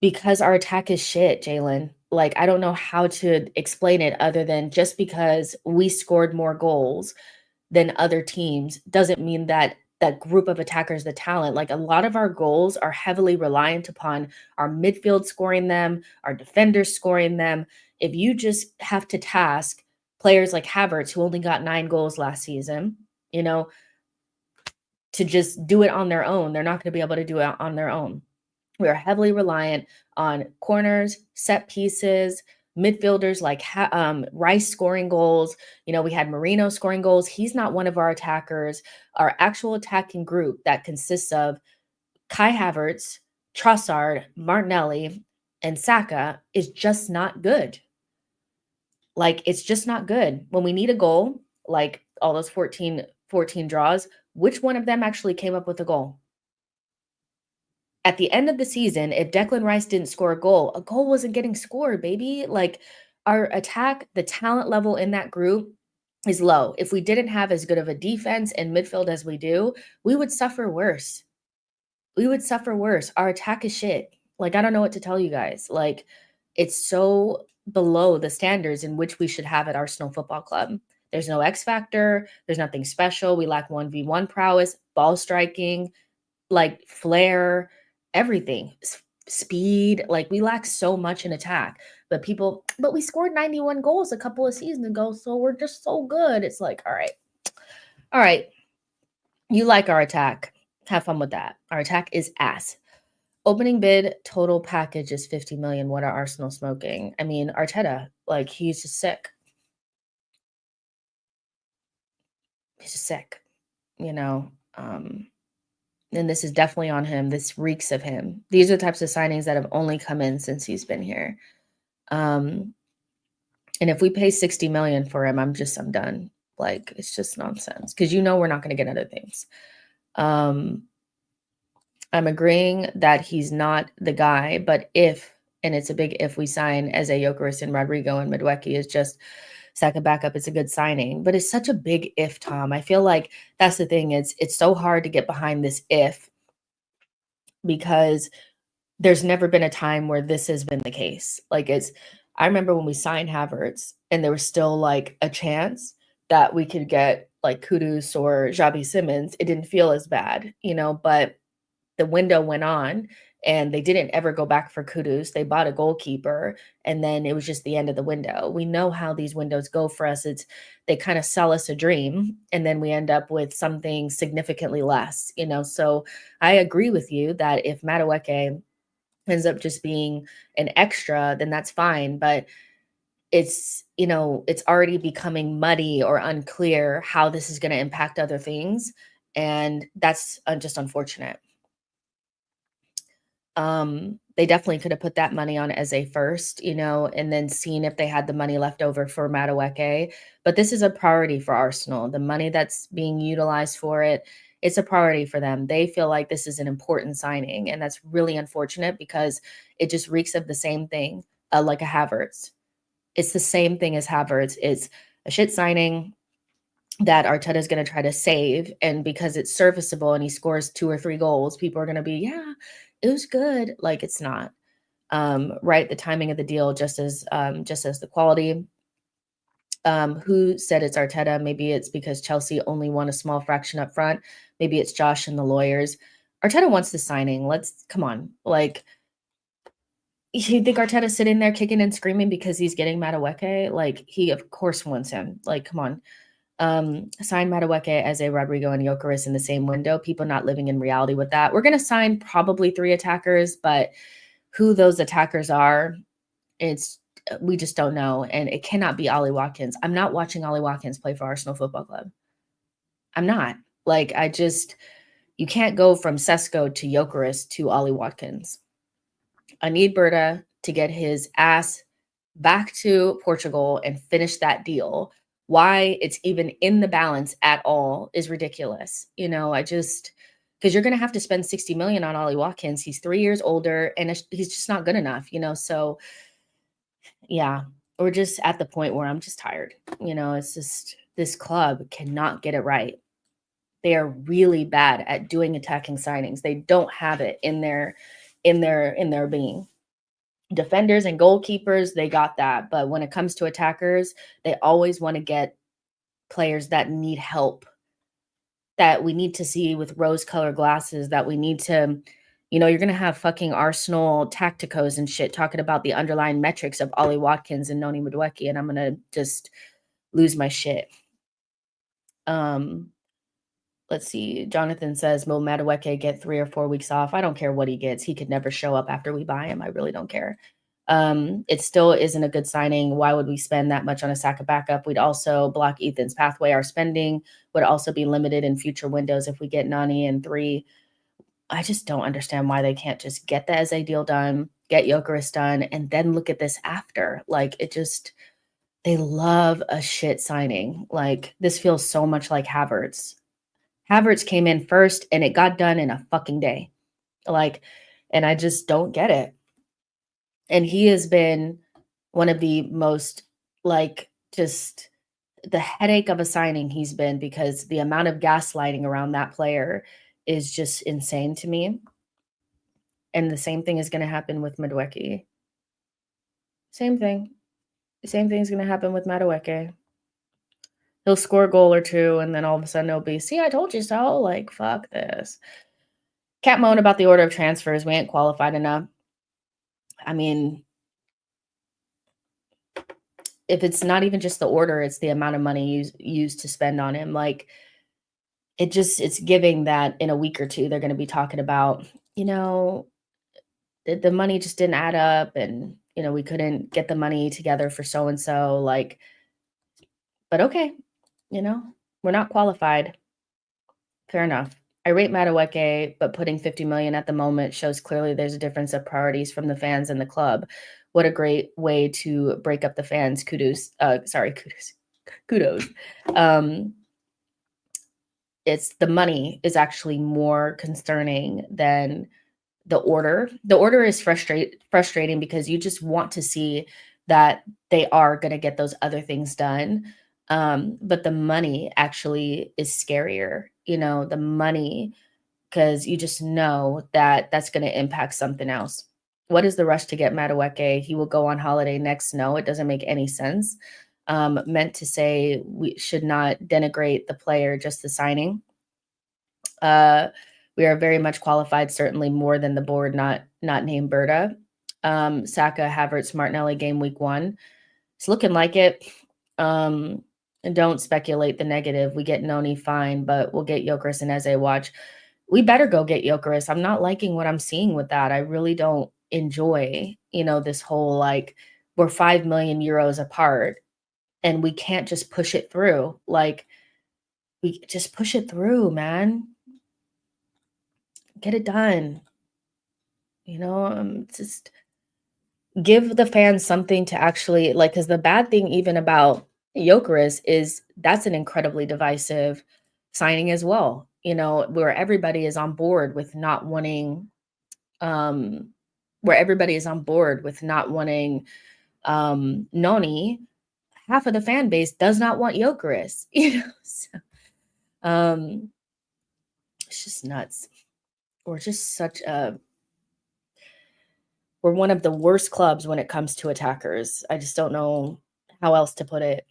Because our attack is shit, Jalen. Like, I don't know how to explain it other than just because we scored more goals than other teams doesn't mean that that group of attackers, the talent, like a lot of our goals are heavily reliant upon our midfield scoring them, our defenders scoring them. If you just have to task players like Havertz, who only got 9 goals last season, you know, to just do it on their own. They're not going to be able to do it on their own. We are heavily reliant on corners, set pieces, midfielders like Rice scoring goals. We had Marino scoring goals. He's not one of our attackers. Our actual attacking group that consists of Kai Havertz, Trossard, Martinelli, and Saka is just not good. Like, it's just not good. When we need a goal, like all those 14 draws, which one of them actually came up with a goal? At the end of the season, if Declan Rice didn't score a goal wasn't getting scored, baby. Like, our attack, the talent level in that group is low. If we didn't have as good of a defense and midfield as we do, we would suffer worse. We would suffer worse. Our attack is shit. Like, I don't know what to tell you guys. Like, it's so below the standards in which we should have at Arsenal Football Club. There's no X factor. There's nothing special. We lack 1v1 prowess, ball striking, like flair, everything. Speed. Like, we lack so much in attack. But we scored 91 goals a couple of seasons ago. So we're just so good. It's like, all right. All right. You like our attack. Have fun with that. Our attack is ass. Opening bid total package is 50 million. What are Arsenal smoking? I mean, Arteta, like, he's just sick. He's just sick, you know. And this is definitely on him. This reeks of him. These are the types of signings that have only come in since he's been here. And if we pay 60 million for him, I'm done. Like, it's just nonsense. Because we're not going to get other things. I'm agreeing that he's not the guy, but and it's a big if, we sign Eze, Gyökeres, and Rodrigo, and Madueke is just second backup, it's a good signing. But it's such a big if, Tom. I feel like that's the thing. It's so hard to get behind this if, because there's never been a time where this has been the case. Like, I remember when we signed Havertz and there was still like a chance that we could get like Kudus or Xabi Simons. It didn't feel as bad, but the window went on and they didn't ever go back for Kudus. They bought a goalkeeper and then it was just the end of the window. We know how these windows go for us. They kind of sell us a dream and then we end up with something significantly less, So I agree with you that if Madueke ends up just being an extra, then that's fine. But it's already becoming muddy or unclear how this is going to impact other things. And that's just unfortunate. They definitely could have put that money on Eze first, and then seen if they had the money left over for Madueke. But this is a priority for Arsenal. The money that's being utilized for it's a priority for them. They feel like this is an important signing, and that's really unfortunate because it just reeks of the same thing, like a Havertz. It's the same thing as Havertz. It's a shit signing that Arteta is going to try to save, and because it's serviceable and he scores 2 or 3 goals, people are going to be, yeah, it was good. Like, it's not. Right, the timing of the deal just as the quality. Who said it's Arteta? Maybe it's because Chelsea only won a small fraction up front. Maybe it's Josh and the lawyers. Arteta wants the signing. Come on. Like, you think Arteta's sitting there kicking and screaming because he's getting Madueke? Like, he of course wants him. Like, come on. Sign Madueke as a Rodrigo and Gyökeres in the same window. People not living in reality with that. We're going to sign probably 3 attackers, but who those attackers are, we just don't know. And it cannot be Ollie Watkins. I'm not watching Ollie Watkins play for Arsenal Football Club. I'm not. Like, you can't go from Sesko to Gyökeres to Ollie Watkins. I need Berta to get his ass back to Portugal and finish that deal. Why it's even in the balance at all is ridiculous. Because you're going to have to spend 60 million on Ollie Watkins. He's 3 years older and he's just not good enough, So yeah, we're just at the point where I'm just tired. It's just, this club cannot get it right. They are really bad at doing attacking signings. They don't have it in their being. Defenders and goalkeepers, they got that. But when it comes to attackers, they always want to get players that need help, that we need to see with rose-colored glasses, that we need to, you're going to have fucking Arsenal tacticos and shit talking about the underlying metrics of Ollie Watkins and Noni Madueke, and I'm going to just lose my shit. Let's see. Jonathan says, will Madueke get 3 or 4 weeks off? I don't care what he gets. He could never show up after we buy him. I really don't care. It still isn't a good signing. Why would we spend that much on a Saka backup? We'd also block Ethan's pathway. Our spending would also be limited in future windows if we get Nani in 3. I just don't understand why they can't just get the Eze deal done, get Gyökeres done, and then look at this after. Like, they love a shit signing. Like, this feels so much like Havertz. Havertz came in first and it got done in a fucking day. Like, and I just don't get it. And he has been one of the most, like, just the headache of a signing he's been, because the amount of gaslighting around that player is just insane to me, and the same thing is gonna happen with Madueke. Same thing. Same thing's gonna happen with Madueke. He'll score a goal or 2, and then all of a sudden it'll be, "See, I told you so," like, fuck this. Can't moan about the order of transfers, we ain't qualified enough. I mean, if it's not even just the order, it's the amount of money used to spend on him, like, it's giving that in a week or 2, they're gonna be talking about, you know, the money just didn't add up, and, we couldn't get the money together for so and so, like, but okay, you know, we're not qualified. Fair enough. I rate Madueke, but putting 50 million at the moment shows clearly there's a difference of priorities from the fans and the club. What a great way to break up the fans. Kudos. Sorry, kudos. Kudos. Um, it's the money is actually more concerning than the order. The order is frustrating because you just want to see that they are going to get those other things done. But the money actually is scarier. The money, because you just know that that's going to impact something else. What is the rush to get Madueke? He will go on holiday next. No, it doesn't make any sense. Meant to say we should not denigrate the player, just the signing. Uh, we are very much qualified, certainly more than the board, not named Berta. Saka, Havertz, Martinelli game week 1. It's looking like it. And don't speculate the negative. We get Noni, fine, but we'll get Gyökeres and Eze. Watch. We better go get Gyökeres. I'm not liking what I'm seeing with that. I really don't enjoy, this whole, like, we're 5 million euros apart and we can't just push it through. Like, we just push it through, man. Get it done. Just give the fans something to actually like, because the bad thing even about Gyökeres is that's an incredibly divisive signing as well, where everybody is on board with not wanting, um, Noni. Half of the fan base does not want Gyökeres, so, um, it's just nuts. We're just we're one of the worst clubs when it comes to attackers. I just don't know how else to put it.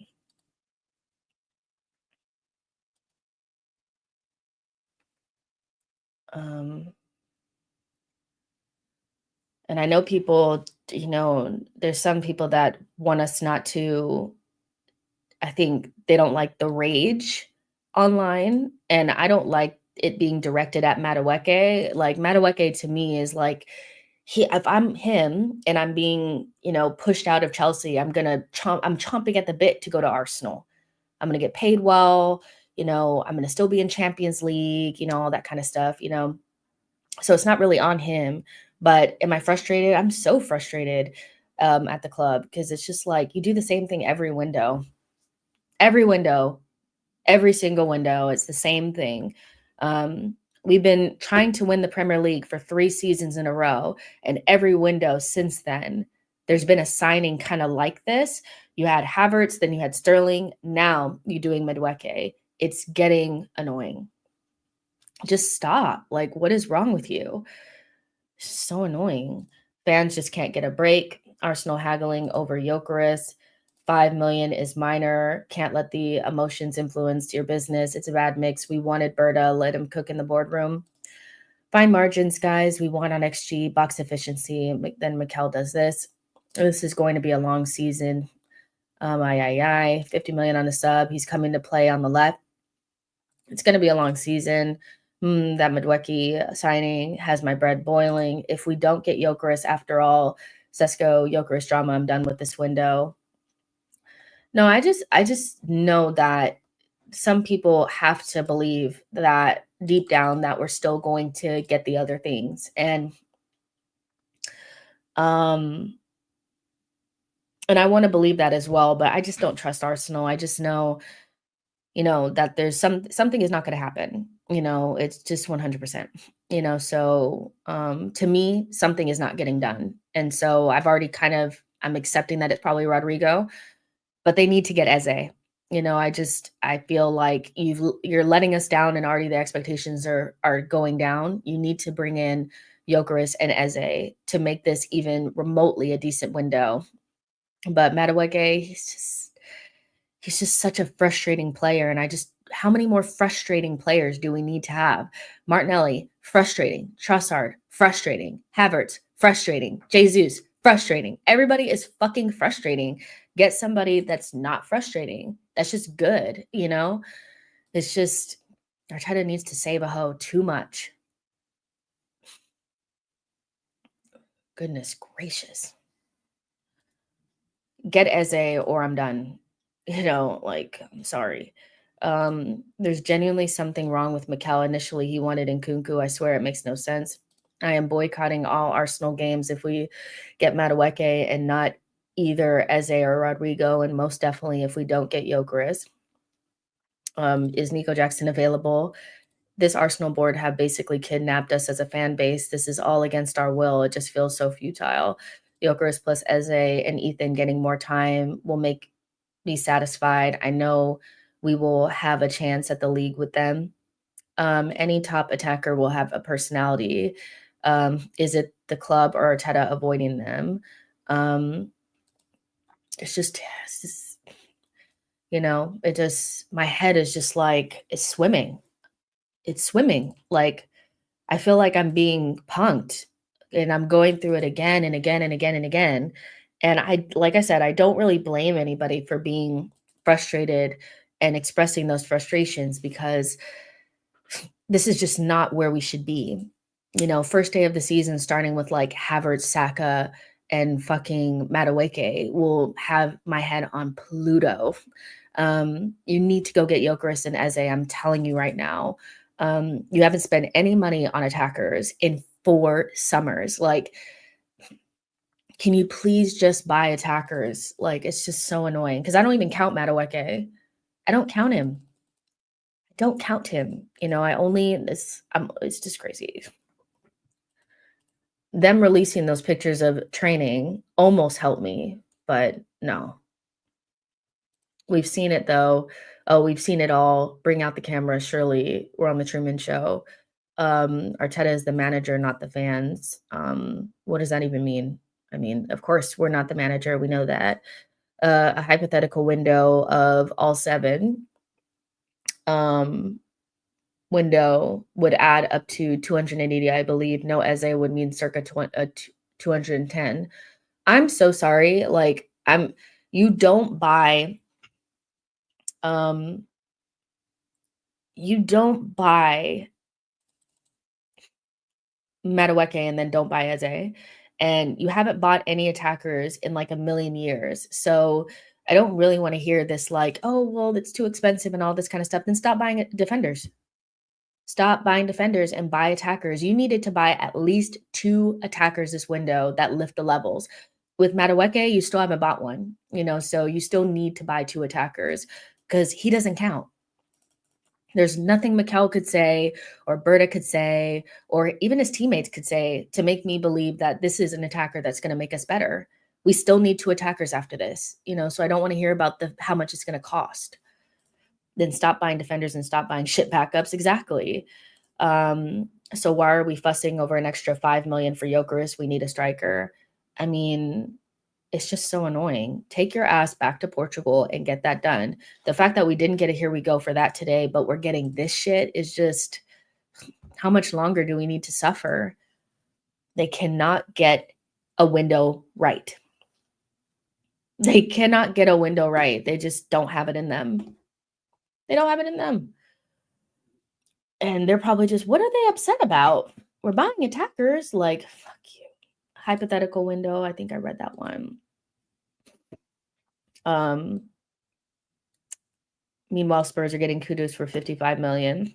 Um, and I know people, there's some people that want us not to, I think they don't like the rage online, and I don't like it being directed at Madueke. Like, Madueke to me is like, if I'm him and I'm being, pushed out of Chelsea, I'm chomping at the bit to go to Arsenal. I'm gonna get paid well, I'm gonna still be in Champions League, all that kind of stuff. So it's not really on him. But am I frustrated? I'm so frustrated at the club, because it's just like you do the same thing every window, every single window. It's the same thing. We've been trying to win the Premier League for 3 seasons in a row, and every window since then, there's been a signing kind of like this. You had Havertz, then you had Sterling. Now you're doing Madueke. It's getting annoying. Just stop. Like, what is wrong with you? It's so annoying. Fans just can't get a break. Arsenal haggling over Gyökeres. 5 million is minor. Can't let the emotions influence your business. It's a bad mix. We wanted Berta. Let him cook in the boardroom. Fine margins, guys. We want on XG, box efficiency. Then Mikel does this. This is going to be a long season. 50 million on the sub. He's coming to play on the left. It's going to be a long season. That Madueke signing has my bread boiling. If we don't get Gyökeres after all, Sesko Gyökeres drama, I'm done with this window. No, I just know that some people have to believe that deep down that we're still going to get the other things. Um and I want to believe that as well, but I just don't trust Arsenal. I just know, that there's something is not going to happen. It's just 100%. So to me, something is not getting done. And so I've already kind of I'm accepting that it's probably Rodrigo, but they need to get Eze. I feel like you're letting us down and already the expectations are going down. You need to bring in Gyökeres and Eze to make this even remotely a decent window. But Madueke, he's just such a frustrating player. And how many more frustrating players do we need to have? Martinelli, frustrating. Trossard, frustrating. Havertz, frustrating. Jesus, frustrating. Everybody is fucking frustrating. Get somebody that's not frustrating. That's just good, you know? It's just, Arteta needs to save a hoe too much. Goodness gracious. Get Eze or I'm done. I'm sorry. There's genuinely something wrong with Mikel. Initially, he wanted Nkunku. I swear it makes no sense. I am boycotting all Arsenal games if we get Madueke and not either Eze or Rodrigo, and most definitely if we don't get Gyökeres. Is Nico Jackson available? This Arsenal board have basically kidnapped us as a fan base. This is all against our will. It just feels so futile. Gyökeres plus Eze and Ethan getting more time will make me satisfied. I know we will have a chance at the league with them. Any top attacker will have a personality. Is it the club or Arteta avoiding them? It's just, my head is just like, it's swimming. It's swimming. Like, I feel like I'm being punked and I'm going through it again and again and again and again. And like I said, I don't really blame anybody for being frustrated and expressing those frustrations because this is just not where we should be. First day of the season, starting with like Havertz, Saka, and fucking Madueke will have my head on Pluto. You need to go get Gyökeres and Eze. I'm telling you right now. You haven't spent any money on attackers in 4 summers. Like, can you please just buy attackers? Like, it's just so annoying because I don't even count Madueke. I don't count him. I don't count him. It's just crazy. Them releasing those pictures of training almost helped me, but no. We've seen it though. Oh, we've seen it all. Bring out the camera. Surely we're on the Truman Show. Arteta is the manager, not the fans. What does that even mean? I mean, of course, we're not the manager. We know that. A hypothetical window of all 7 window would add up to 280, I believe. No Eze would mean circa 210. I'm so sorry. Like, you don't buy Madueke and then don't buy Eze, and you haven't bought any attackers in like a million years. So I don't really want to hear this like, oh, well, it's too expensive and all this kind of stuff. Then stop buying defenders. Stop buying defenders and buy attackers. You needed to buy at least 2 attackers this window that lift the levels. With Madueke, you still haven't bought one, so you still need to buy 2 attackers because he doesn't count. There's nothing Mikel could say or Berta could say or even his teammates could say to make me believe that this is an attacker that's going to make us better. We still need 2 attackers after this, so I don't want to hear about how much it's going to cost. Then stop buying defenders and stop buying shit backups. Exactly. So why are we fussing over an extra 5 million for Gyökeres? We need a striker. I mean, it's just so annoying. Take your ass back to Portugal and get that done. The fact that we didn't get a here we go for that today, but we're getting this shit is just, how much longer do we need to suffer? They cannot get a window right. They cannot get a window right. They just don't have it in them. They don't have it in them. And they're probably just, what are they upset about? We're buying attackers. Like, fuck you. Hypothetical window. I think I read that one. Meanwhile, Spurs are getting kudos for 55 million.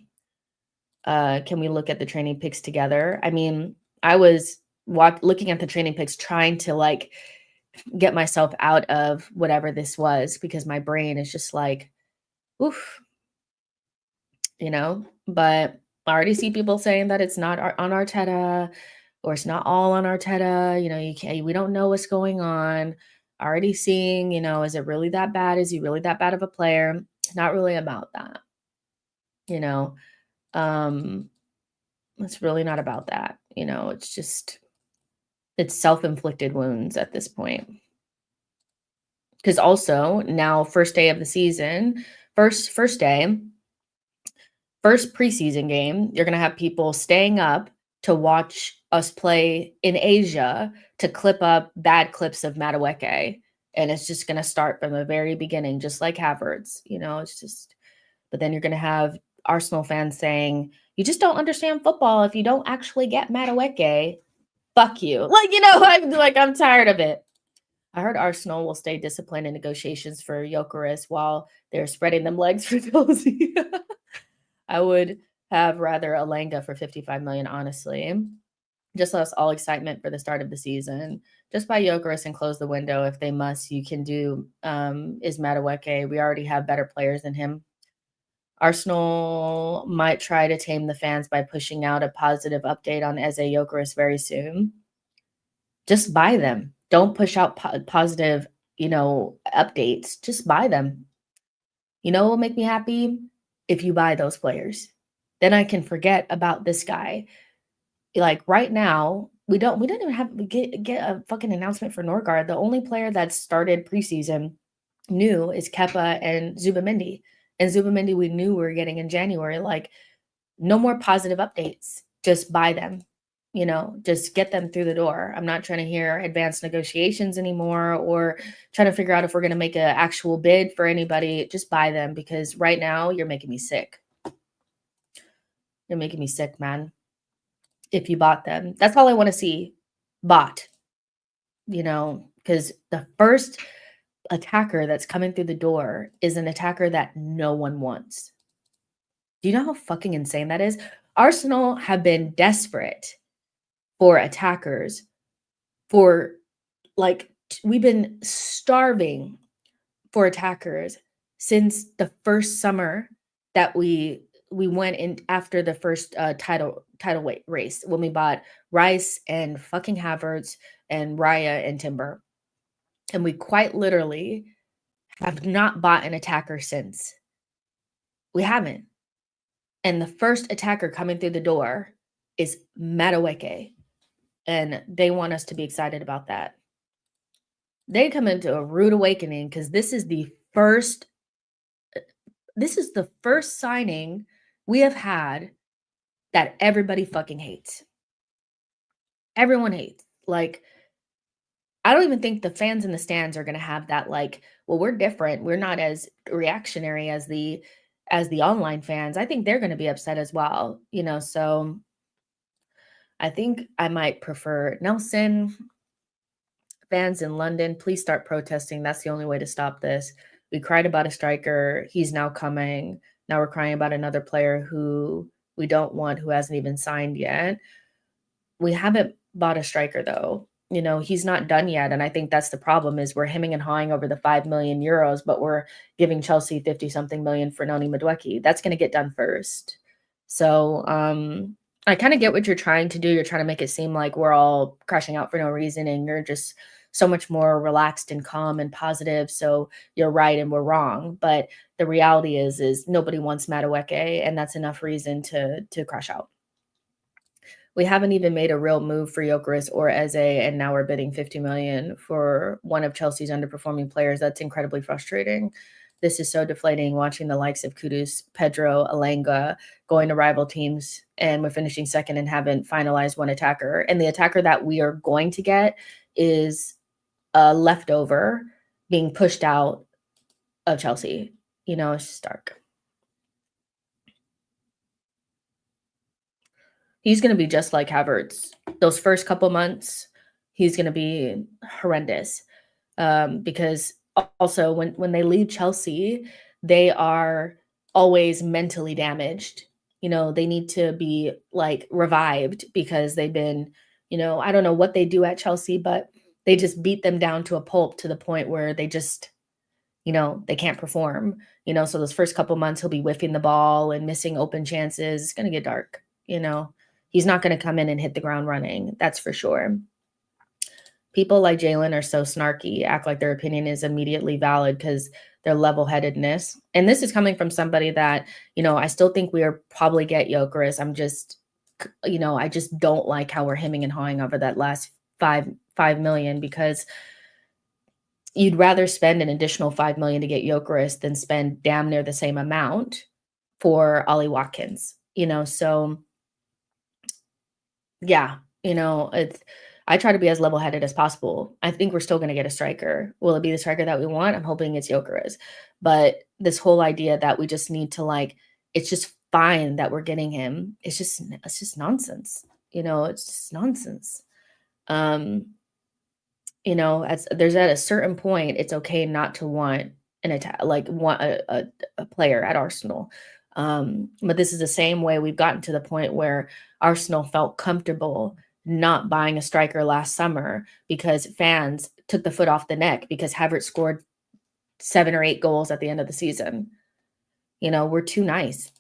Can we look at the training picks together? I mean, I was looking at the training picks, trying to like get myself out of whatever this was because my brain is just like, oof, but I already see people saying that it's not on Arteta or it's not all on Arteta. We don't know what's going on. Already seeing, is it really that bad? Is he really that bad of a player? It's not really about that, you know. Um, it's really not about that. It's just it's self-inflicted wounds at this point. Because also now, first day of the season, first day, first preseason game, you're gonna have people staying up to watch us play in Asia to clip up bad clips of Madueke. And it's just gonna start from the very beginning, just like Havertz. It's just, but then you're gonna have Arsenal fans saying, you just don't understand football if you don't actually get Madueke. Fuck you. I'm tired of it. I heard Arsenal will stay disciplined in negotiations for Gyökeres while they're spreading them legs for Chelsea. I would have rather Alanga for 55 million, honestly. Just lost all excitement for the start of the season. Just buy Gyökeres and close the window if they must. You can do is Madueke. We already have better players than him. Arsenal might try to tame the fans by pushing out a positive update on Eze Gyökeres very soon. Just buy them. Don't push out positive, updates. Just buy them. What will make me happy? If you buy those players. Then I can forget about this guy. Like right now, we didn't even have get a fucking announcement for Norgard. The only player that started preseason new is Kepa and Zubamendi. And Zubamendi we knew we were getting in January. Like, no more positive updates. Just buy them. Just get them through the door. I'm not trying to hear advanced negotiations anymore or trying to figure out if we're going to make an actual bid for anybody. Just buy them, because right now you're making me sick. You're making me sick, man. If you bought them, that's all I want to see. Bought, because the first attacker that's coming through the door is an attacker that no one wants. Do you know how fucking insane that is? Arsenal have been desperate for attackers for we've been starving for attackers since the first summer that we went in after the first title race, when we bought Rice and fucking Havertz and Raya and Timber. And we quite literally have not bought an attacker since. We haven't. And the first attacker coming through the door is Madueke. And they want us to be excited about that. They come into a rude awakening, because this is the first signing we have had that everybody fucking hates. Everyone hates. Like, I don't even think the fans in the stands are going to have that, well, we're different. We're not as reactionary as the online fans. I think they're going to be upset as well, so I think I might prefer Nelson. Fans in London, please start protesting. That's the only way to stop this. We cried about a striker. He's now coming. Now we're crying about another player who we don't want, who hasn't even signed yet. We haven't bought a striker, though. He's not done yet. And I think that's the problem, is we're hemming and hawing over the 5 million euros, but we're giving Chelsea 50-something million for Noni Madueke. That's going to get done first. So I kind of get what you're trying to do. You're trying to make it seem like we're all crashing out for no reason, and you're just so much more relaxed and calm and positive. So you're right and we're wrong. But the reality is nobody wants Madueke, and that's enough reason to crash out. We haven't even made a real move for Gyökeres or Eze, and now we're bidding 50 million for one of Chelsea's underperforming players. That's incredibly frustrating. This is so deflating, watching the likes of Kudus, Pedro, Alanga going to rival teams, and we're finishing second and haven't finalized one attacker. And the attacker that we are going to get is a leftover being pushed out of Chelsea. It's just dark. He's going to be just like Havertz. Those first couple months, he's going to be horrendous. Because also when they leave Chelsea, they are always mentally damaged. They need to be revived, because they've been, I don't know what they do at Chelsea, but they just beat them down to a pulp, to the point where they just, they can't perform. So those first couple months, he'll be whiffing the ball and missing open chances. It's going to get dark. He's not going to come in and hit the ground running. That's for sure. People like Jalen are so snarky, act like their opinion is immediately valid because their level-headedness. And this is coming from somebody that, I still think we are probably get Jokeris. I'm just, I just don't like how we're hemming and hawing over that last five million, because you'd rather spend an additional 5 million to get Jokeris than spend damn near the same amount for Ollie Watkins. So yeah, it's I try to be as level-headed as possible. I think we're still gonna get a striker. Will it be the striker that we want? I'm hoping it's Gyökeres. But this whole idea that we just need to, it's just fine that we're getting him, it's just nonsense. It's just nonsense. Um, as there's at a certain point, it's okay not to want an attack, like want a player at Arsenal. But this is the same way we've gotten to the point where Arsenal felt comfortable not buying a striker last summer because fans took the foot off the neck because Havertz scored 7 or 8 goals at the end of the season. We're too nice.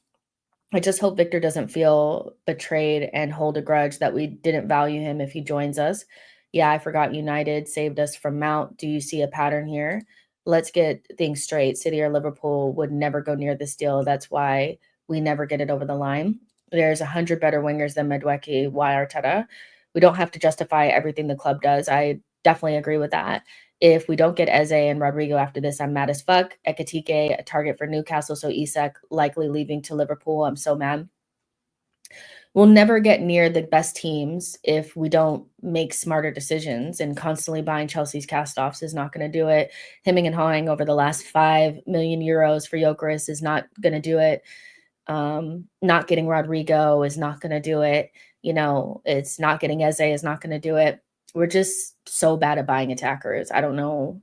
I just hope Victor doesn't feel betrayed and hold a grudge that we didn't value him if he joins us. Yeah, I forgot United saved us from Mount. Do you see a pattern here? Let's get things straight. City or Liverpool would never go near this deal. That's why we never get it over the line. There's 100 better wingers than Madueke. Why Arteta? We don't have to justify everything the club does. I definitely agree with that. If we don't get Eze and Rodrigo after this, I'm mad as fuck. Ekitike, a target for Newcastle, so Isak likely leaving to Liverpool. I'm so mad. We'll never get near the best teams if we don't make smarter decisions, and constantly buying Chelsea's cast-offs is not going to do it. Hemming and hawing over the last 5 million euros for Gyökeres is not going to do it. Not getting Rodrigo is not going to do it. It's not getting Eze is not going to do it. We're just so bad at buying attackers. I don't know,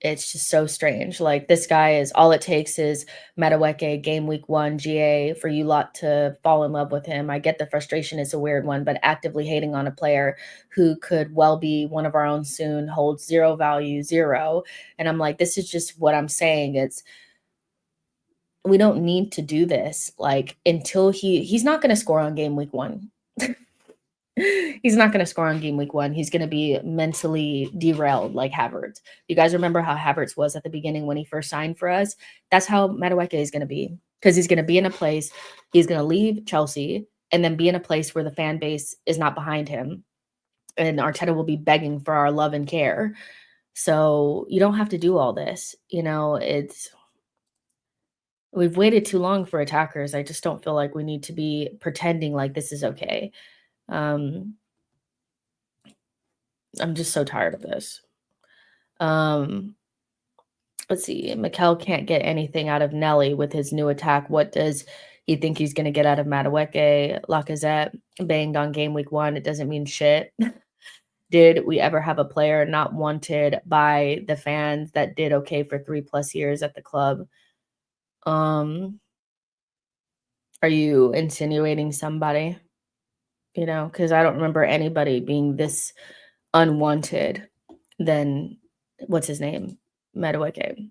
it's just so strange. Like, this guy is all it takes is Madueke game week 1 GA for you lot to fall in love with him. I get the frustration is a weird one, but actively hating on a player who could well be one of our own soon holds zero value, zero. And I'm like, this is just what I'm saying. We don't need to do this. Like, until he's not going to score on game week 1. He's not going to score on game week 1. He's going to be mentally derailed like Havertz. You guys remember how Havertz was at the beginning when he first signed for us? That's how Madueke is going to be, because he's going to be in a place, he's going to leave Chelsea and then be in a place where the fan base is not behind him. And Arteta will be begging for our love and care. So you don't have to do all this. We've waited too long for attackers. I just don't feel like we need to be pretending like this is okay. I'm just so tired of this. Let's see. Mikel can't get anything out of Nelly with his new attack. What does he think he's going to get out of Madueke? Lacazette banged on game week 1. It doesn't mean shit. Did we ever have a player not wanted by the fans that did okay for 3+ years at the club? Are you insinuating somebody? Because I don't remember anybody being this unwanted than, what's his name? Madueke.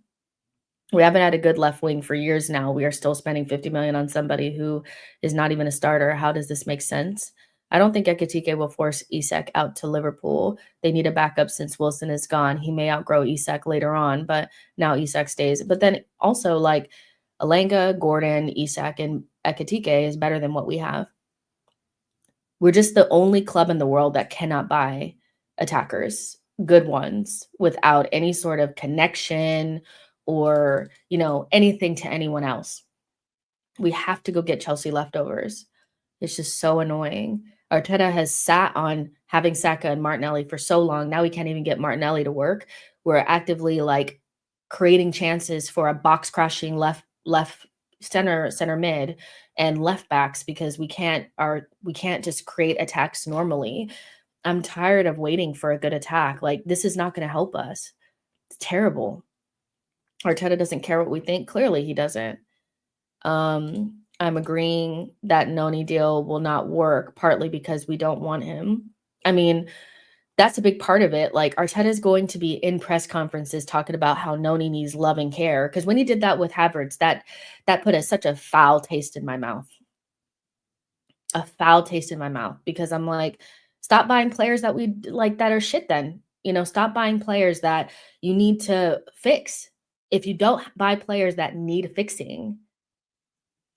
We haven't had a good left wing for years now. We are still spending 50 million on somebody who is not even a starter. How does this make sense? I don't think Ekitike will force Isak out to Liverpool. They need a backup since Wilson is gone. He may outgrow Isak later on, but now Isak stays. But then also, like, Alanga, Gordon, Isak, and Ekitike is better than what we have. We're just the only club in the world that cannot buy attackers, good ones, without any sort of connection or, anything to anyone else. We have to go get Chelsea leftovers. It's just so annoying. Arteta has sat on having Saka and Martinelli for so long. Now we can't even get Martinelli to work. We're actively creating chances for a box crashing left center mid and left backs because we can't just create attacks normally. I'm tired of waiting for a good attack. Like, this is not going to help us. It's terrible. Arteta doesn't care what we think. Clearly he doesn't. I'm agreeing that Noni deal will not work, partly because we don't want him. I mean, that's a big part of it. Like, Arteta is going to be in press conferences talking about how Noni needs love and care. Because when he did that with Havertz, that put such a foul taste in my mouth. a foul taste in my mouth because I'm like, stop buying players that we like that are shit then. Stop buying players that you need to fix. If you don't buy players that need fixing,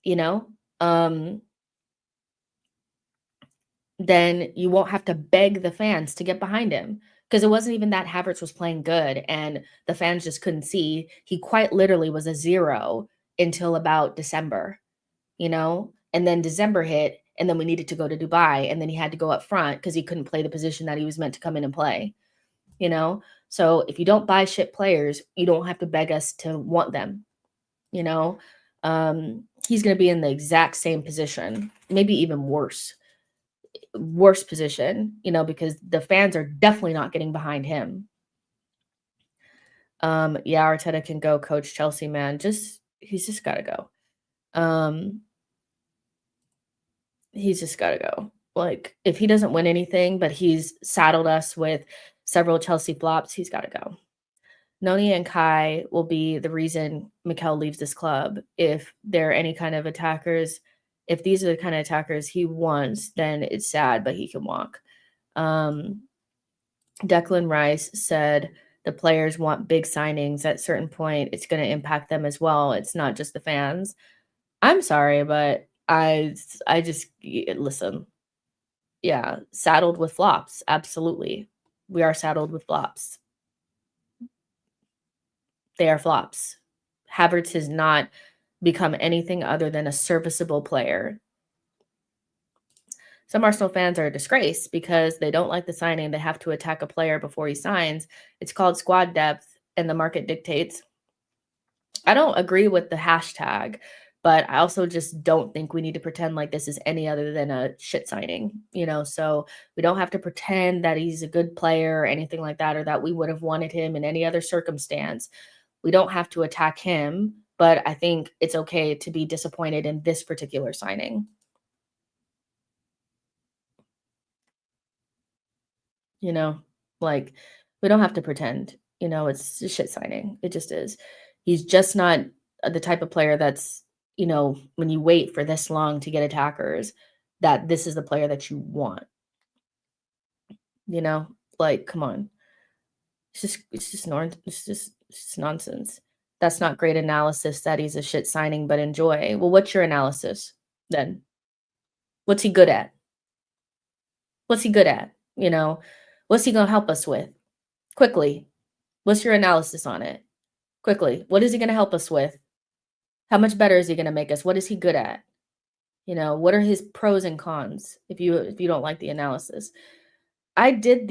you know, um, then you won't have to beg the fans to get behind him. Because it wasn't even that Havertz was playing good and the fans just couldn't see. He quite literally was a zero until about December, and then December hit, and then we needed to go to Dubai, and then he had to go up front because he couldn't play the position that he was meant to come in and play, you know? So if you don't buy shit players, you don't have to beg us to want them, you know? He's going to be in the exact same position, maybe even worse position, because the fans are definitely not getting behind him. Yeah, Arteta can go coach Chelsea, man. He's just got to go. He's just got to go. Like, if he doesn't win anything, but he's saddled us with several Chelsea flops, he's got to go. Noni and Kai will be the reason Mikel leaves this club. If they're any kind of attackers, if these are the kind of attackers he wants, then it's sad, but he can walk. Declan Rice said the players want big signings. At a certain point, it's going to impact them as well. It's not just the fans. I'm sorry, but I just listen. Yeah, saddled with flops. Absolutely. We are saddled with flops. They are flops. Havertz has not become anything other than a serviceable player. Some Arsenal fans are a disgrace because they don't like the signing. They have to attack a player before he signs. It's called squad depth, and the market dictates. I don't agree with the hashtag, but I also just don't think we need to pretend like this is any other than a shit signing, So we don't have to pretend that he's a good player or anything like that, or that we would have wanted him in any other circumstance. We don't have to attack him, but I think it's okay to be disappointed in this particular signing. Like, we don't have to pretend, it's a shit signing. It just is. He's just not the type of player that's, when you wait for this long to get attackers, that this is the player that you want, like, come on. It's just nonsense. That's not great analysis that he's a shit signing, but enjoy. Well, what's your analysis then? What's he good at? What's he good at? What's he gonna help us with? Quickly. What's your analysis on it? Quickly. What is he gonna help us with? How much better is he gonna make us? What is he good at? What are his pros and cons if you don't like the analysis? I did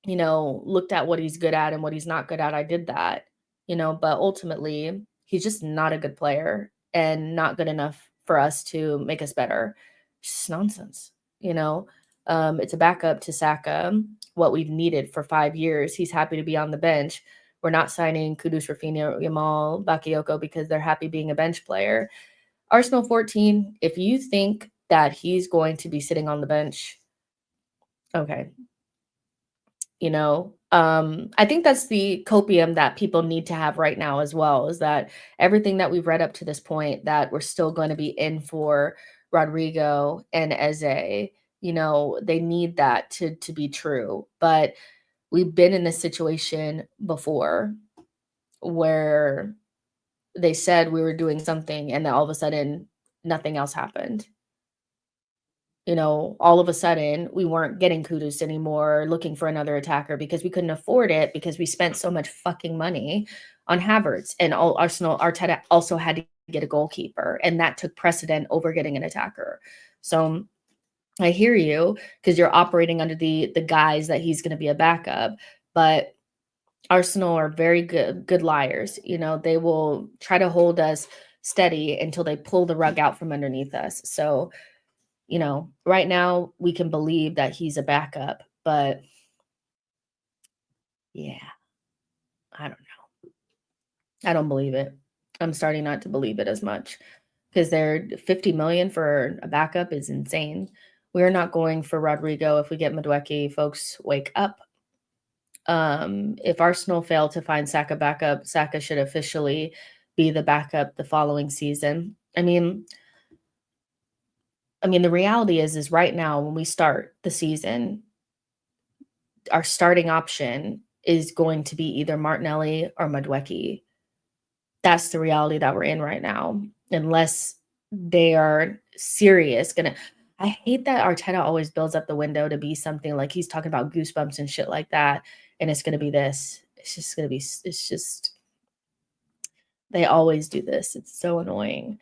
looked at what he's good at and what he's not good at. I did that, but ultimately he's just not a good player and not good enough for us to make us better. It's just nonsense, it's a backup to Saka, what we've needed for 5 years. He's happy to be on the bench. We're not signing Kudus, Rafinha, Yamal, Bakayoko because they're happy being a bench player. Arsenal 14, if you think that he's going to be sitting on the bench, okay, I think that's the copium that people need to have right now as well, is that everything that we've read up to this point, that we're still going to be in for Rodrigo and Eze, they need that to be true. But we've been in this situation before where they said we were doing something and then all of a sudden nothing else happened. All of a sudden we weren't getting Kudus anymore, looking for another attacker because we couldn't afford it because we spent so much fucking money on Havertz, and Arteta also had to get a goalkeeper, and that took precedent over getting an attacker. So I hear you because you're operating under the guise that he's going to be a backup, but Arsenal are very good liars. They will try to hold us steady until they pull the rug out from underneath us. So right now we can believe that he's a backup, but yeah, I don't know. I don't believe it. I'm starting not to believe it as much because they're 50 million for a backup is insane. We're not going for Rodrigo if we get Madueke. Folks, wake up. If Arsenal fail to find Saka backup, Saka should officially be the backup the following season. I mean, I mean, the reality is right now when we start the season, our starting option is going to be either Martinelli or Madueke. That's the reality that we're in right now, unless they are serious gonna I hate that Arteta always builds up the window to be something like he's talking about goosebumps and shit like that, and it's gonna be this. It's just gonna be it's just they always do this. It's so annoying.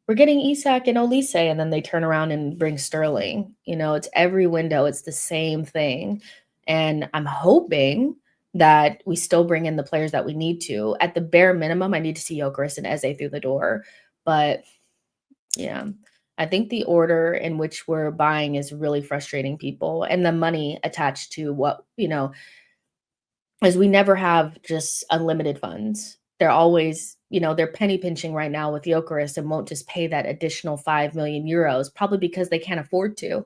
We're getting Isak and Olise, and then they turn around and bring Sterling. It's every window, it's the same thing. And I'm hoping that we still bring in the players that we need to. At the bare minimum, I need to see Gyökeres and Eze through the door. But yeah, I think the order in which we're buying is really frustrating people, and the money attached to what, is we never have just unlimited funds. They're always, they're penny pinching right now with Gyökeres and won't just pay that additional 5 million euros, probably because they can't afford to,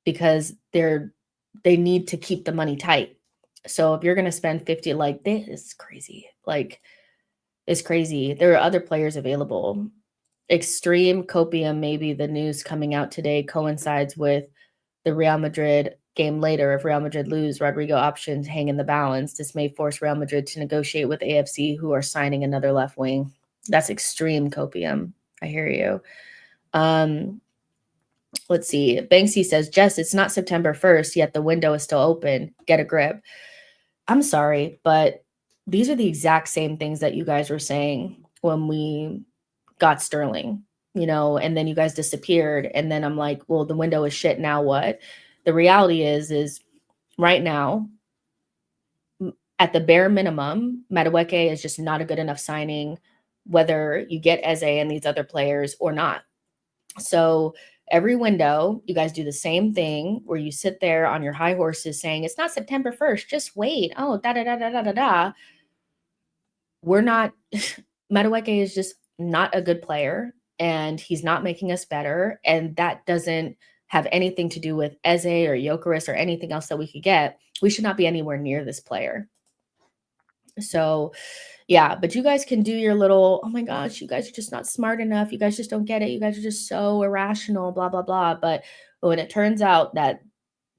because they need to keep the money tight. So if you're going to spend 50, like, this is crazy. Like, it's crazy. There are other players available. Extreme copium, maybe the news coming out today coincides with the Real Madrid game later. If Real Madrid lose, Rodrigo options hang in the balance. This may force Real Madrid to negotiate with AFC, who are signing another left wing. That's extreme copium. I hear you. Let's see. Banksy says, Jess, it's not September 1st, yet the window is still open. Get a grip. I'm sorry, but these are the exact same things that you guys were saying when we got Sterling, and then you guys disappeared. And then I'm like, well, the window is shit. Now what? The reality is right now, at the bare minimum, Madueke is just not a good enough signing, whether you get Eze and these other players or not. So every window, you guys do the same thing where you sit there on your high horses saying, it's not September 1st, just wait. Oh, da da da da da da da. We're not, Madueke is just not a good player, and he's not making us better. And that doesn't have anything to do with Eze or Gyökeres or anything else that we could get. We should not be anywhere near this player. So, yeah, but you guys can do your little, oh my gosh, you guys are just not smart enough. You guys just don't get it. You guys are just so irrational, blah, blah, blah. But when it turns out that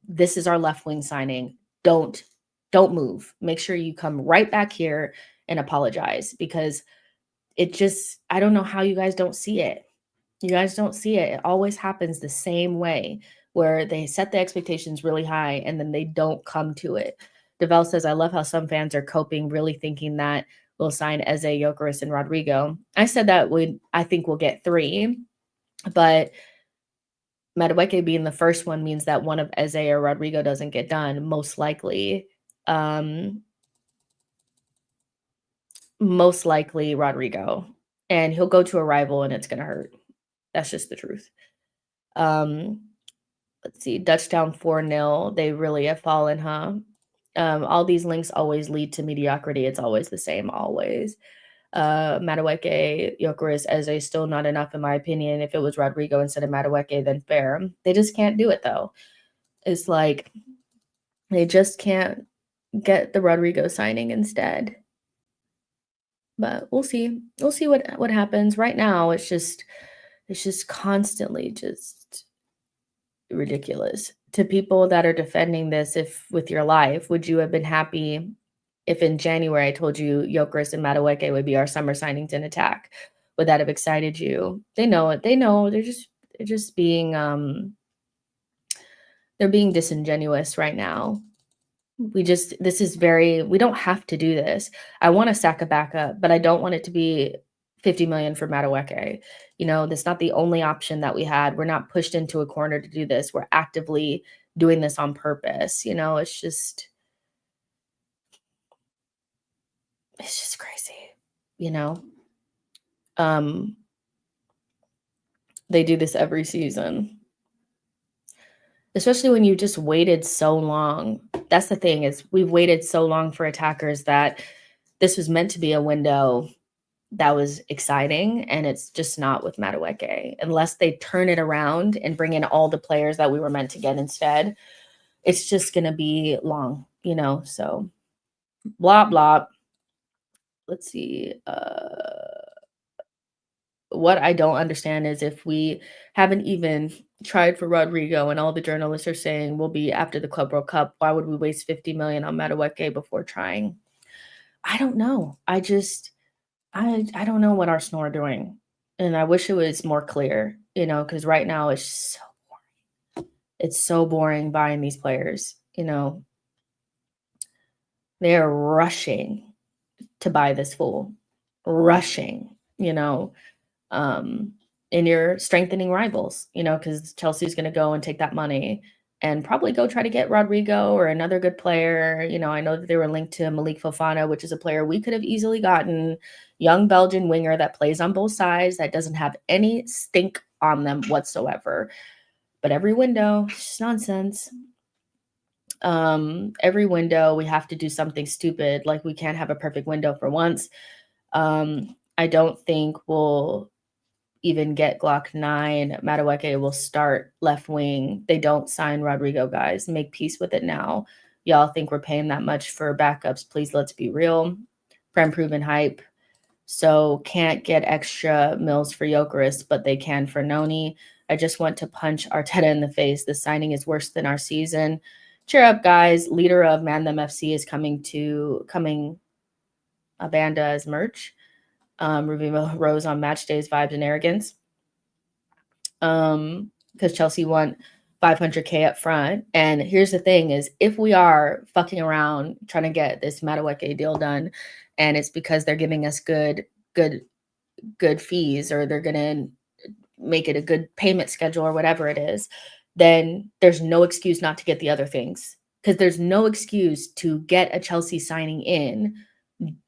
this is our left wing signing, don't move. Make sure you come right back here and apologize, because I don't know how you guys don't see it. You guys don't see it. It always happens the same way, where they set the expectations really high and then they don't come to it. Devel says, I love how some fans are coping, really thinking that we'll sign Eze, Gyökeres, and Rodrigo. I said that I think we'll get 3, but Madueke being the first one means that one of Eze or Rodrigo doesn't get done, most likely. Most likely Rodrigo. And he'll go to a rival and it's going to hurt. That's just the truth. Let's see. Dutchtown 4-0. They really have fallen, huh? All these links always lead to mediocrity. It's always the same, always. Madueke, Gyökeres, Eze, still not enough in my opinion. If it was Rodrigo instead of Madueke, then fair. They just can't do it though. It's like they just can't get the Rodrigo signing instead. But we'll see. We'll see what happens. Right now, it's just constantly just ridiculous. To people that are defending this, if with your life, would you have been happy if in January I told you Gyökeres and Madueke would be our summer signings in attack? Would that have excited you? They know it. They know they're just being they're being disingenuous right now. We don't have to do this. I want to sack a backup, but I don't want it to be 50 million for Madueke. That's not the only option that we had. We're not pushed into a corner to do this. We're actively doing this on purpose. It's just crazy. They do this every season. Especially when you just waited so long. That's the thing, is we've waited so long for attackers that this was meant to be a window that was exciting, and it's just not with Madueke. Unless they turn it around and bring in all the players that we were meant to get instead, it's just going to be long, so blah, blah. Let's see. what I don't understand is if we haven't even tried for Rodrigo and all the journalists are saying we'll be after the Club World Cup, why would we waste 50 million on Madueke before trying? I don't know. I don't know what Arsenal are doing. And I wish it was more clear, because right now it's so boring buying these players. They're rushing to buy this fool. Rushing, um, and you're strengthening rivals, because Chelsea's going to go and take that money and probably go try to get Rodrigo or another good player. I know that they were linked to Malik Fofana, which is a player we could have easily gotten. Young Belgian winger that plays on both sides, that doesn't have any stink on them whatsoever. But every window, it's just nonsense. Every window we have to do something stupid. Like, we can't have a perfect window for once. I don't think we'll even get Glock 9. Madueke will start left wing. They don't sign Rodrigo, guys. Make peace with it now. Y'all think we're paying that much for backups. Please, let's be real. Prem proven hype. So can't get extra mills for Jokeris, but they can for Noni. I just want to punch Arteta in the face. The signing is worse than our season. Cheer up, guys. Leader of Man Them FC is coming Abanda as merch. Review Rose on match days, vibes, and arrogance. Because Chelsea want 500K up front. And here's the thing is, if we are fucking around trying to get this Madueke deal done, and it's because they're giving us good fees, or they're going to make it a good payment schedule or whatever it is, then there's no excuse not to get the other things. Because there's no excuse to get a Chelsea signing in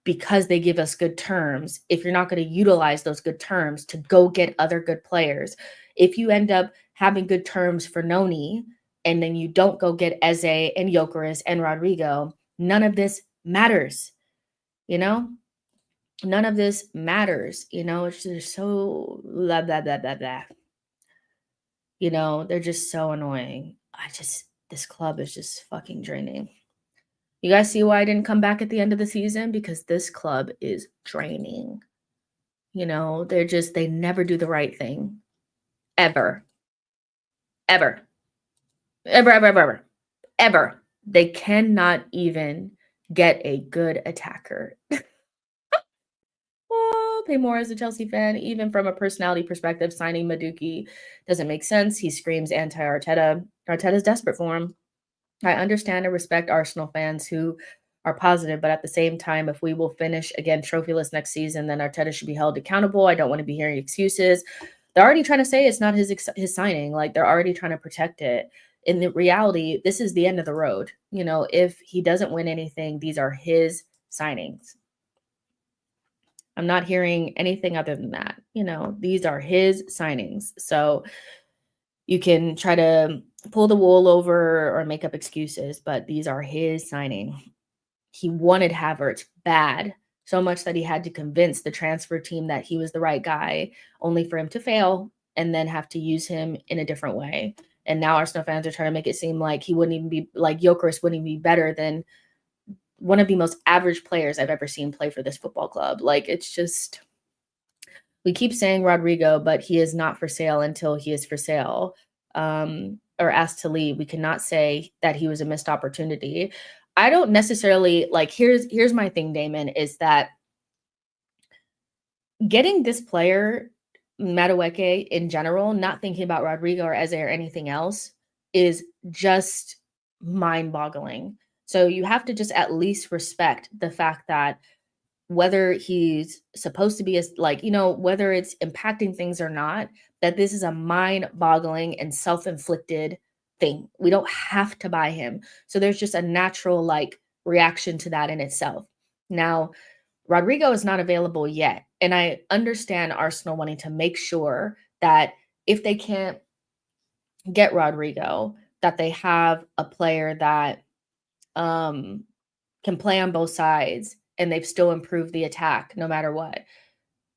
because they give us good terms if you're not going to utilize those good terms to go get other good players. If you end up having good terms for Noni and then you don't go get Eze and Jokeris and Rodrigo, none of this matters. None of this matters. It's just so blah, blah, blah, blah, blah. They're just so annoying. This club is just fucking draining. You guys see why I didn't come back at the end of the season? Because this club is draining. They never do the right thing. Ever. Ever. Ever, ever, ever, ever. Ever. They cannot even get a good attacker. Well, pay more as a Chelsea fan. Even from a personality perspective, signing Madueke doesn't make sense. He screams anti-Arteta. Arteta's desperate for him. I understand and respect Arsenal fans who are positive, but at the same time, if we will finish again trophyless next season, then Arteta should be held accountable. I don't want to be hearing excuses. They're already trying to say it's not his signing. Like, they're already trying to protect it. In the reality, this is the end of the road. If he doesn't win anything, these are his signings. I'm not hearing anything other than that. These are his signings. So you can try to pull the wool over or make up excuses, but these are his signing. He wanted Havertz bad, so much that he had to convince the transfer team that he was the right guy, only for him to fail and then have to use him in a different way. And now Arsenal fans are trying to make it seem like he wouldn't even be, like, Jokeris wouldn't even be better than one of the most average players I've ever seen play for this football club. Like, it's just, we keep saying Rodrigo, but he is not for sale until he is for sale, or asked to leave. We cannot say that he was a missed opportunity. I don't necessarily, like, here's my thing, Damon, is that getting this player, Madueke, in general, not thinking about Rodrigo or Eze or anything else, is just mind-boggling. So you have to just at least respect the fact that whether he's supposed to be whether it's impacting things or not, that this is a mind-boggling and self-inflicted thing. We don't have to buy him. So there's just a natural reaction to that in itself. Now, Rodrigo is not available yet. And I understand Arsenal wanting to make sure that if they can't get Rodrigo, that they have a player that can play on both sides and they've still improved the attack no matter what.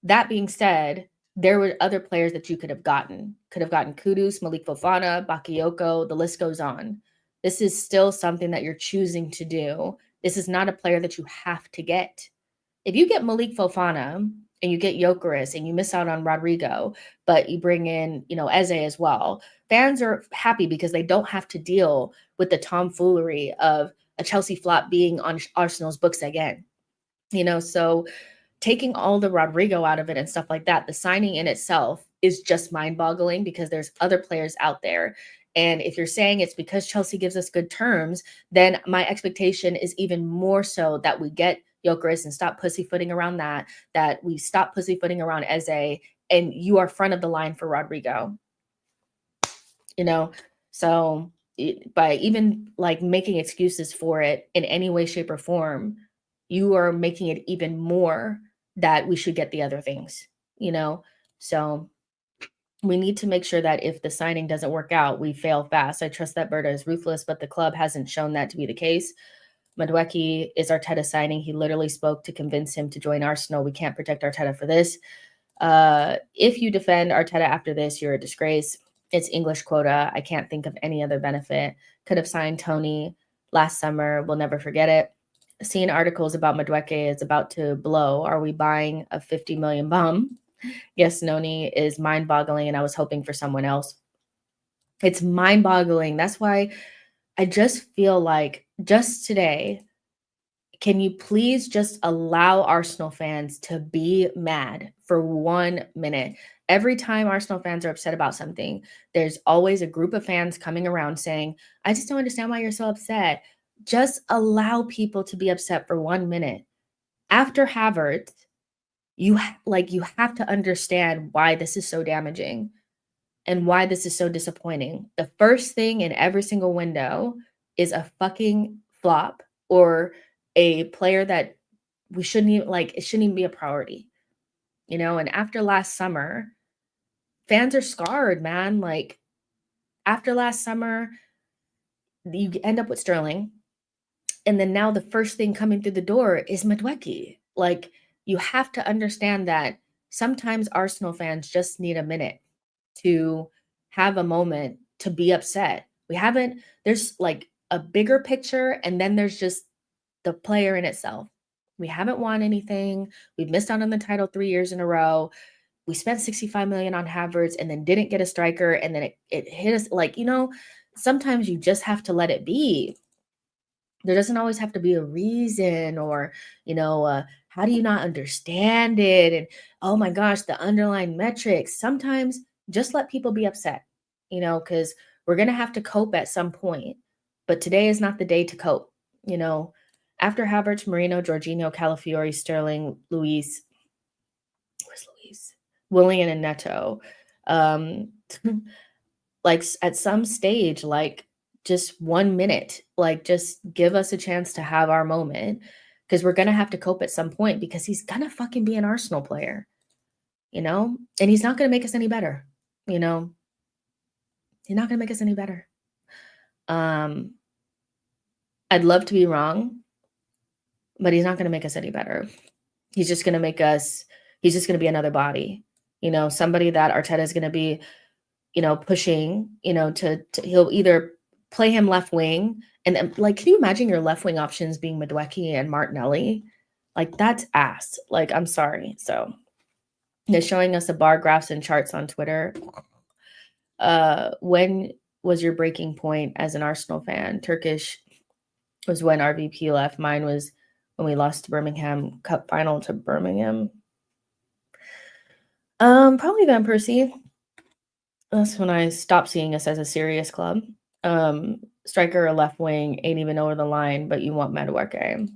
That being said, there were other players that you could have gotten. Could have gotten Kudus, Malik Fofana, Bakayoko, the list goes on. This is still something that you're choosing to do. This is not a player that you have to get. If you get Malik Fofana and you get Gyökeres and you miss out on Rodrigo, but you bring in, Eze as well. Fans are happy because they don't have to deal with the tomfoolery of a Chelsea flop being on Arsenal's books again. So taking all the Rodrigo out of it and stuff like that, the signing in itself is just mind-boggling because there's other players out there. And if you're saying it's because Chelsea gives us good terms, then my expectation is even more so that we get Gyökeres and stop pussyfooting around that we stop pussyfooting around Eze, and you are front of the line for Rodrigo. So by even like making excuses for it in any way, shape, or form, you are making it even more that we should get the other things. So we need to make sure that if the signing doesn't work out, we fail fast. I trust that Berta is ruthless, but the club hasn't shown that to be the case. Madueke is Arteta signing. He literally spoke to convince him to join Arsenal. We can't protect Arteta for this. If you defend Arteta after this, you're a disgrace. It's English quota. I can't think of any other benefit. Could have signed Tony last summer. We'll never forget it. Seeing articles about Madueke is about to blow. Are we buying a 50 million bum? Yes, Noni is mind-boggling, and I was hoping for someone else. It's mind-boggling. That's why I just feel like just today, can you please just allow Arsenal fans to be mad for 1 minute? Every time Arsenal fans are upset about something, there's always a group of fans coming around saying, I just don't understand why you're so upset. Just allow people to be upset for 1 minute. After Havertz, you have to understand why this is so damaging and why this is so disappointing. The first thing in every single window is a fucking flop or a player that we shouldn't even it shouldn't even be a priority. And after last summer, fans are scarred, man. Like after last summer, you end up with Sterling. And then now the first thing coming through the door is Madueke. Like you have to understand that sometimes Arsenal fans just need a minute to have a moment to be upset. There's like a bigger picture, and then there's just the player in itself. We haven't won anything. We've missed out on the title 3 years in a row. We spent 65 million on Havertz and then didn't get a striker. And then it hit us sometimes you just have to let it be. There doesn't always have to be a reason or, how do you not understand it? And oh my gosh, the underlying metrics. Sometimes just let people be upset, because we're going to have to cope at some point. But today is not the day to cope. After Havertz, Marino, Jorginho, Calafiori, Sterling, Luis, Willian, and Neto, like at some stage, like just 1 minute, like just give us a chance to have our moment, because we're going to have to cope at some point, because he's going to fucking be an Arsenal player, and he's not going to make us any better, he's not going to make us any better. I'd love to be wrong, but he's not going to make us any better. He's just going to be another body, somebody that Arteta is going to be, pushing, to he'll either play him left wing, and then can you imagine your left wing options being Madueke and Martinelli? Like that's ass. Like I'm sorry. So they're showing us the bar graphs and charts on Twitter. When was your breaking point as an Arsenal fan? Turkish was when RVP left. Mine was when we lost to Birmingham, cup final to Birmingham. Probably Van Persie. That's when I stopped seeing us as a serious club. Striker or left wing ain't even over the line, but you want Madueke.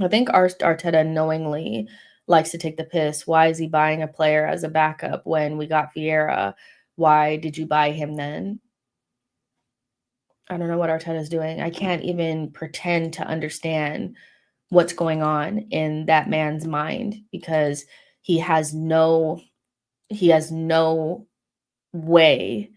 I think Arteta knowingly likes to take the piss. Why is he buying a player as a backup when we got Vieira? Why did you buy him then? I don't know what Arteta's doing. I can't even pretend to understand what's going on in that man's mind, because he has no way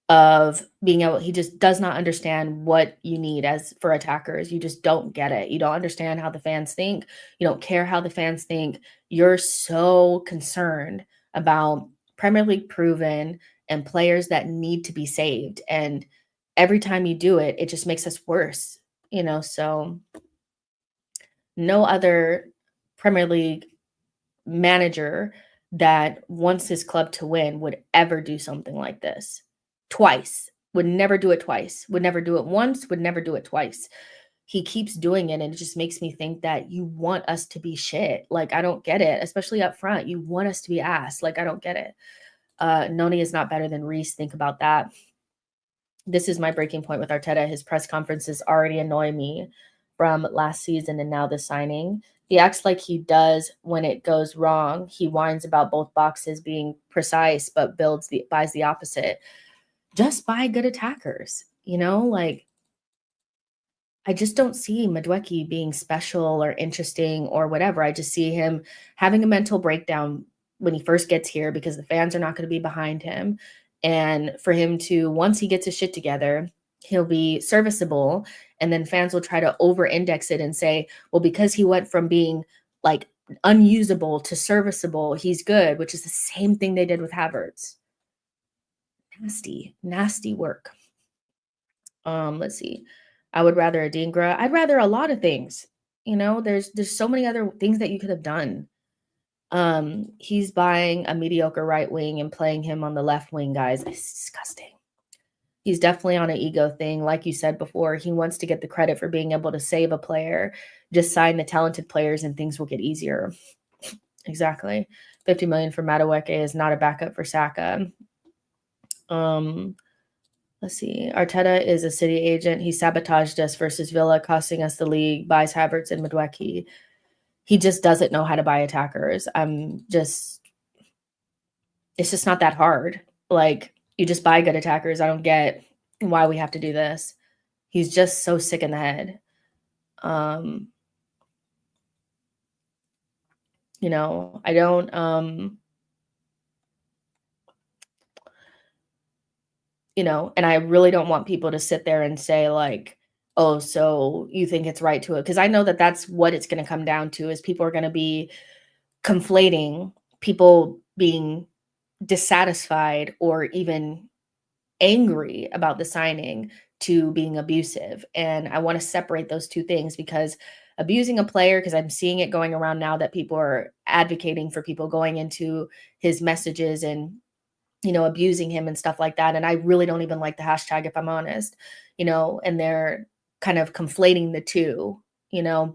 of being able, he just does not understand what you need as for attackers. You just don't get it. You don't understand how the fans think. You don't care how the fans think. You're so concerned about Premier League proven and players that need to be saved. And every time you do it, it just makes us worse, so no other Premier League manager that wants his club to win would ever do something like this. Twice. Would never do it twice. Would never do it once, would never do it twice. He keeps doing it, and it just makes me think that you want us to be shit. Like, I don't get it, especially up front. You want us to be ass. Like, I don't get it. Noni is not better than Reese. Think about that. This is my breaking point with Arteta. His press conferences already annoy me from last season and now the signing. He acts like he does when it goes wrong. He whines about both boxes being precise, but buys the opposite. Just buy good attackers, like I just don't see Madueke being special or interesting or whatever. I just see him having a mental breakdown when he first gets here because the fans are not going to be behind him. And for him to, once he gets his shit together, he'll be serviceable. And then fans will try to over index it and say, well, because he went from being like unusable to serviceable, he's good, which is the same thing they did with Havertz. Nasty, nasty work. Let's see. I would rather a Dingra. I'd rather a lot of things. There's so many other things that you could have done. He's buying a mediocre right wing and playing him on the left wing, guys. It's disgusting. He's definitely on an ego thing. Like you said before, he wants to get the credit for being able to save a player. Just sign the talented players and things will get easier. Exactly. 50 million for Madueke is not a backup for Saka. Let's see. Arteta is a City agent. He sabotaged us versus Villa, costing us the league, buys Havertz and Madueke. He just doesn't know how to buy attackers. It's just not that hard. Like, you just buy good attackers. I don't get why we have to do this. He's just so sick in the head. I don't, and I really don't want people to sit there and say like, oh, so you think it's right to it? Because I know that that's what it's going to come down to is people are going to be conflating people being dissatisfied or even angry about the signing to being abusive. And I want to separate those two things because abusing a player, because I'm seeing it going around now that people are advocating for people going into his messages and abusing him and stuff like that. And I really don't even like the hashtag, if I'm honest, and they're kind of conflating the two,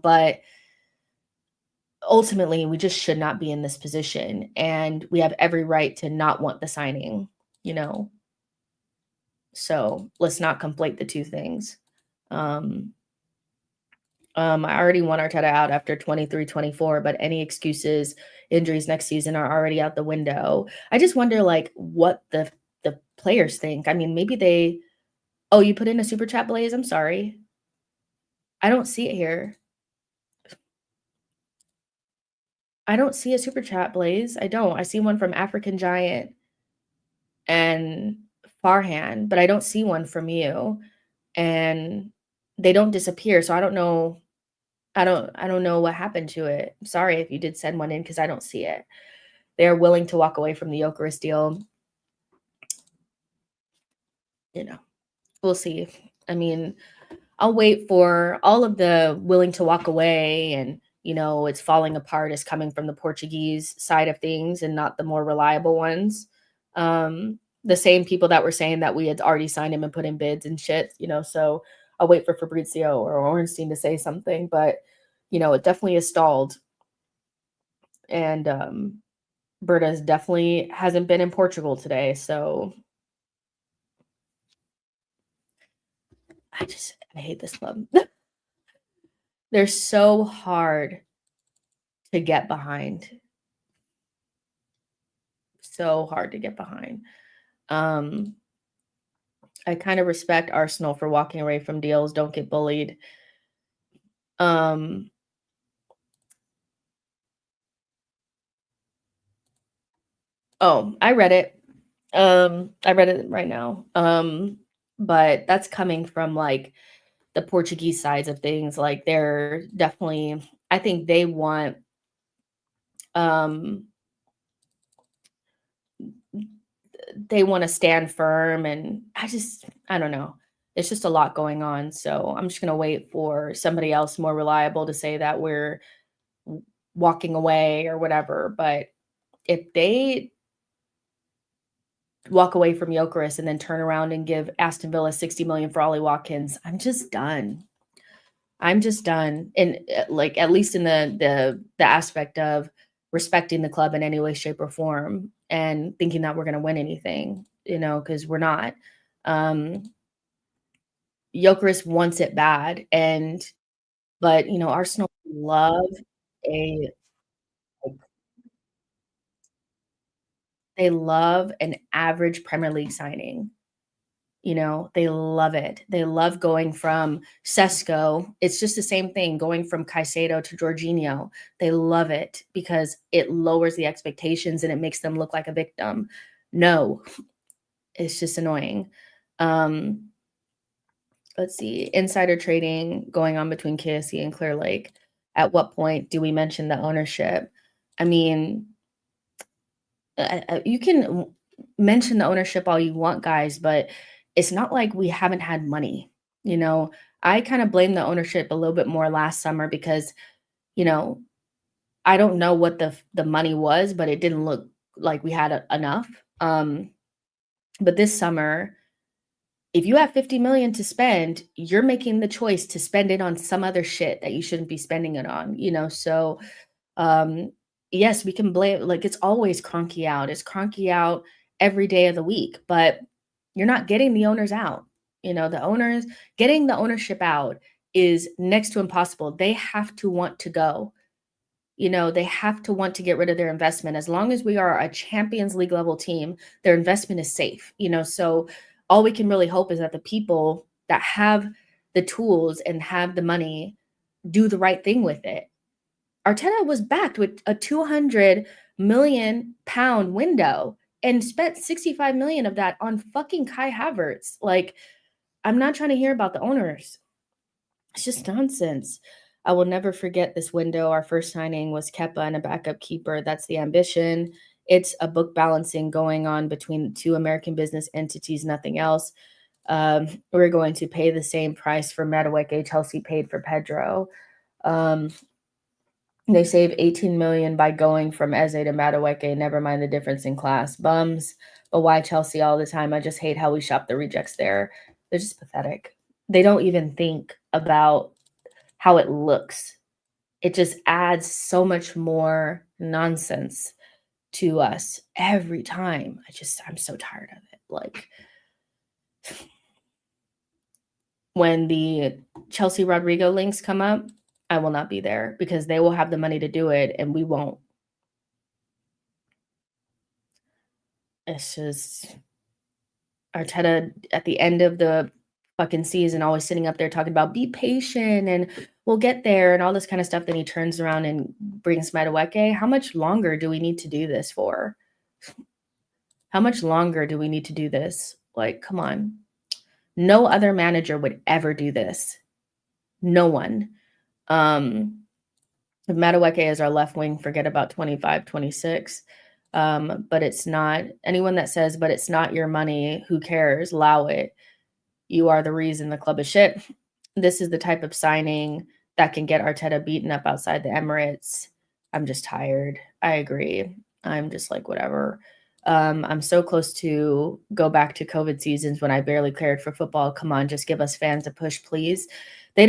but ultimately we just should not be in this position. And we have every right to not want the signing, so let's not conflate the two things. I already want Arteta out after 23-24, but any excuses, injuries next season are already out the window. I just wonder like what the players think. I mean, maybe oh, you put in a super chat, Blaze? I'm sorry. I don't see it here. I don't see a super chat, Blaze. I don't. I see one from African Giant and Farhan, but I don't see one from you. And they don't disappear, so I don't know. I don't know what happened to it. I'm sorry if you did send one in because I don't see it. They're willing to walk away from the Jokeris deal. We'll see. I mean, I'll wait for all of the willing to walk away and, it's falling apart is coming from the Portuguese side of things and not the more reliable ones. The same people that were saying that we had already signed him and put in bids and shit, so I'll wait for Fabrizio or Ornstein to say something, but, it definitely is stalled. And Berta's definitely hasn't been in Portugal today, so I hate this club. They're so hard to get behind. So hard to get behind. I kind of respect Arsenal for walking away from deals. Don't get bullied. Oh, I read it. I read it right now. But that's coming from like the Portuguese sides of things. Like they're definitely, I think they want to stand firm, and I don't know. It's just a lot going on. So I'm just gonna wait for somebody else more reliable to say that we're walking away or whatever. But if they walk away from Gyökeres and then turn around and give Aston Villa 60 million for Ollie Watkins, I'm just done. I'm just done. And like, at least in the aspect of respecting the club in any way, shape, or form and thinking that we're going to win anything, because we're not. Gyökeres wants it bad, but Arsenal love a like, they love an average Premier League signing. They love it. They love going from Sesko. It's just the same thing, going from Caicedo to Jorginho. They love it because it lowers the expectations and it makes them look like a victim. No, it's just annoying. Let's see. Insider trading going on between KSC and Clear Lake. At what point do we mention the ownership? I mean, you can mention the ownership all you want, guys, but it's not like we haven't had money. I kind of blame the ownership a little bit more last summer because, you know, I don't know what the money was, but it didn't look like we had enough. But this summer, if you have 50 million to spend, you're making the choice to spend it on some other shit that you shouldn't be spending it on, So, yes, we can blame, like, it's always cronky out. It's cronky out every day of the week, but you're not getting the owners out. The owners getting the ownership out is next to impossible. They have to want to go. They have to want to get rid of their investment. As long as we are a Champions League level team, their investment is safe. So all we can really hope is that the people that have the tools and have the money do the right thing with it. Arteta was backed with a 200 million pound window and spent 65 million of that on fucking Kai Havertz. Like, I'm not trying to hear about the owners. It's just nonsense. I will never forget this window. Our first signing was Kepa and a backup keeper. That's the ambition. It's a book balancing going on between two American business entities, nothing else. We're going to pay the same price for Madueke Chelsea paid for Pedro. They save 18 million by going from Eze to Madueke. Never mind the difference in class. Bums. But why Chelsea all the time? I just hate how we shop the rejects there. They're just pathetic. They don't even think about how it looks. It just adds so much more nonsense to us every time. I'm so tired of it. Like, when the Chelsea Rodrigo links come up, I will not be there because they will have the money to do it and we won't. It's just Arteta at the end of the fucking season always sitting up there talking about be patient and we'll get there and all this kind of stuff. Then he turns around and brings Madueke. How much longer do we need to do this for? How much longer do we need to do this? Like, come on. No other manager would ever do this. No one. If Madueke is our left wing, forget about 25, 26. But it's not anyone that says, but it's not your money. Who cares? Allow it. You are the reason the club is shit. This is the type of signing that can get Arteta beaten up outside the Emirates. I'm just tired. I agree. I'm just like, whatever. I'm so close to go back to COVID seasons when I barely cared for football. Come on, just give us fans a push, please. They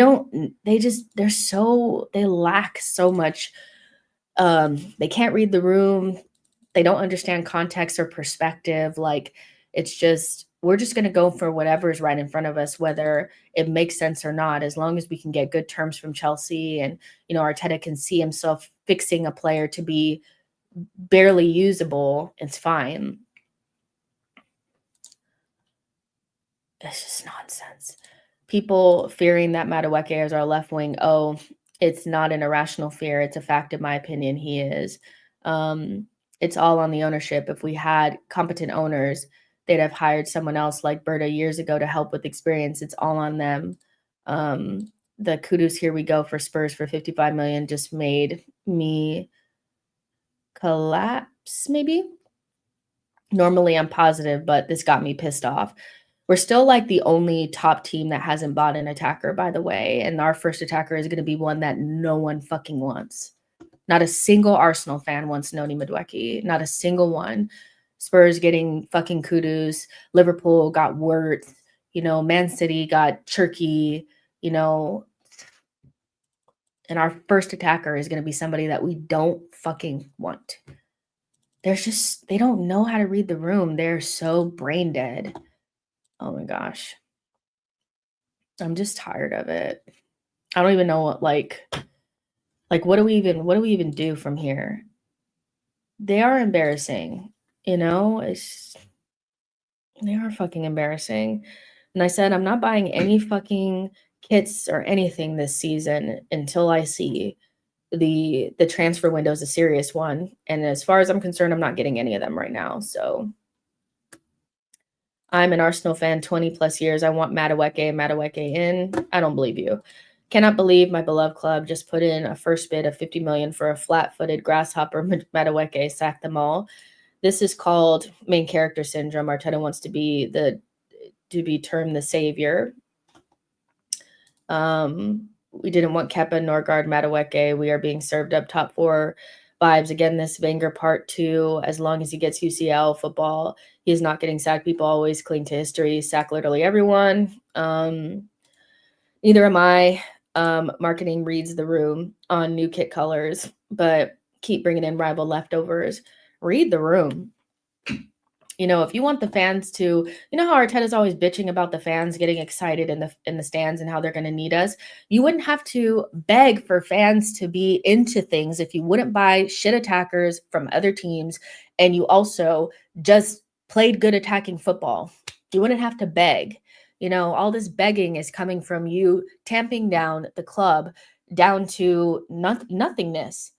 lack so much. They can't read the room. They don't understand context or perspective. Like, it's just, we're just going to go for whatever is right in front of us, whether it makes sense or not, as long as we can get good terms from Chelsea and, Arteta can see himself fixing a player to be barely usable. It's fine. It's just nonsense. People fearing that Madueke is our left wing. Oh, it's not an irrational fear. It's a fact, in my opinion, he is. It's all on the ownership. If we had competent owners, they'd have hired someone else like Berta years ago to help with experience. It's all on them. The kudos here we go for Spurs for 55 million just made me collapse, maybe. Normally I'm positive, but this got me pissed off. We're still like the only top team that hasn't bought an attacker, by the way. And our first attacker is going to be one that no one fucking wants. Not a single Arsenal fan wants Noni Madueke. Not a single one. Spurs getting fucking kudos. Liverpool got Wirtz. Man City got Cherky. You know, and our first attacker is going to be somebody that we don't fucking want. They don't know how to read the room. They're so brain dead. Oh my gosh. I'm just tired of it. I don't even know what what do we even do from here? They are embarrassing, they are fucking embarrassing. And I said I'm not buying any fucking kits or anything this season until I see the transfer window is a serious one. And as far as I'm concerned, I'm not getting any of them right now. So I'm an Arsenal fan 20 plus years. I want Madueke in. I don't believe you. Cannot believe my beloved club just put in a first bid of 50 million for a flat-footed grasshopper Madueke, sack them all. This is called main character syndrome. Arteta wants to be termed the savior. We didn't want Kepa, Norgard, Madueke. We are being served up top four vibes. Again, this Wenger part 2, as long as he gets UCL football, he is not getting sacked. People always cling to history, sack literally everyone. Neither am I. Marketing reads the room on new kit colors, but keep bringing in rival leftovers. Read the room. If you want the fans to, how Arteta's always bitching about the fans getting excited in the stands and how they're going to need us. You wouldn't have to beg for fans to be into things if you wouldn't buy shit attackers from other teams and you also just played good attacking football. You wouldn't have to beg. All this begging is coming from you tamping down the club down to nothingness.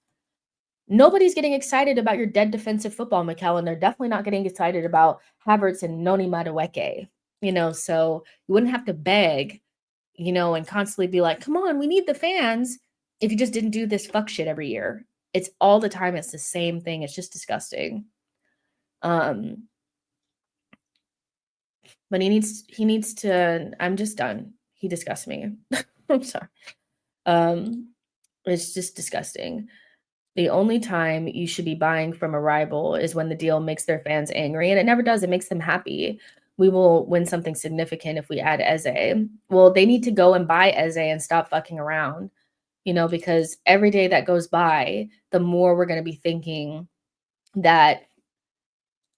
Nobody's getting excited about your dead defensive football, Mikel, and they're definitely not getting excited about Havertz and Noni Madueke, so you wouldn't have to beg, and constantly be like, come on, we need the fans if you just didn't do this fuck shit every year. It's all the time. It's the same thing. It's just disgusting. But he needs to, I'm just done. He disgusts me. I'm sorry. It's just disgusting. The only time you should be buying from a rival is when the deal makes their fans angry, and it never does. It makes them happy. We will win something significant if we add Eze. Well, they need to go and buy Eze and stop fucking around, because every day that goes by, the more we're going to be thinking that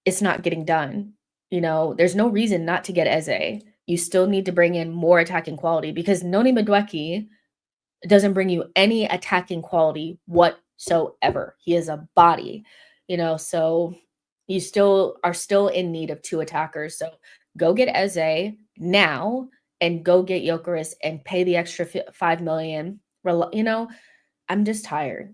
it's not getting done. There's no reason not to get Eze. You still need to bring in more attacking quality because Noni Madueke doesn't bring you any attacking quality whatsoever. He is a body, so you are still in need of 2 attackers. So go get Eze now and go get Gyökeres and pay the extra 5 million. I'm just tired.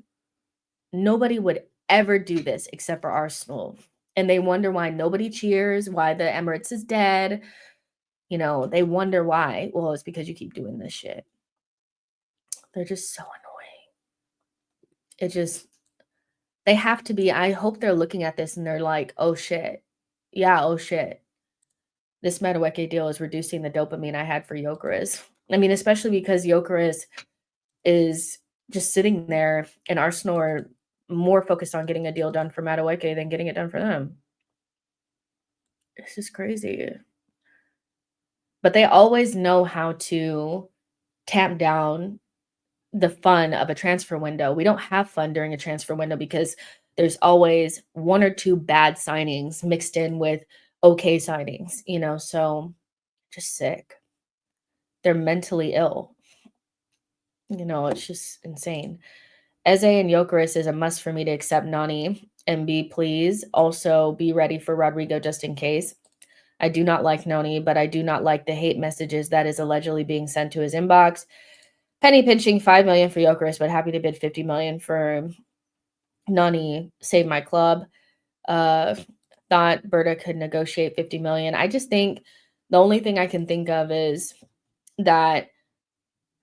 Nobody would ever do this except for Arsenal. And they wonder why nobody cheers, why the Emirates is dead. They wonder why. Well, it's because you keep doing this shit. They're just so annoying. They have to be. I hope they're looking at this and they're like, oh shit. Yeah, oh shit. This Madueke deal is reducing the dopamine I had for Gyökeres. I mean, especially because Gyökeres is just sitting there and Arsenal are more focused on getting a deal done for Madueke than getting it done for them. It's just crazy. But they always know how to tamp down the fun of a transfer window. We don't have fun during a transfer window because there's always 1 or 2 bad signings mixed in with okay signings, so just sick. They're mentally ill. It's just insane. Eze and Gyökeres is a must for me to accept Nani and please also be ready for Rodrigo just in case. I do not like Noni, but I do not like the hate messages that is allegedly being sent to his inbox. Penny pinching 5 million for Gyökeres, but happy to bid 50 million for Noni. Save my club. Thought Berta could negotiate 50 million. I just think the only thing I can think of is that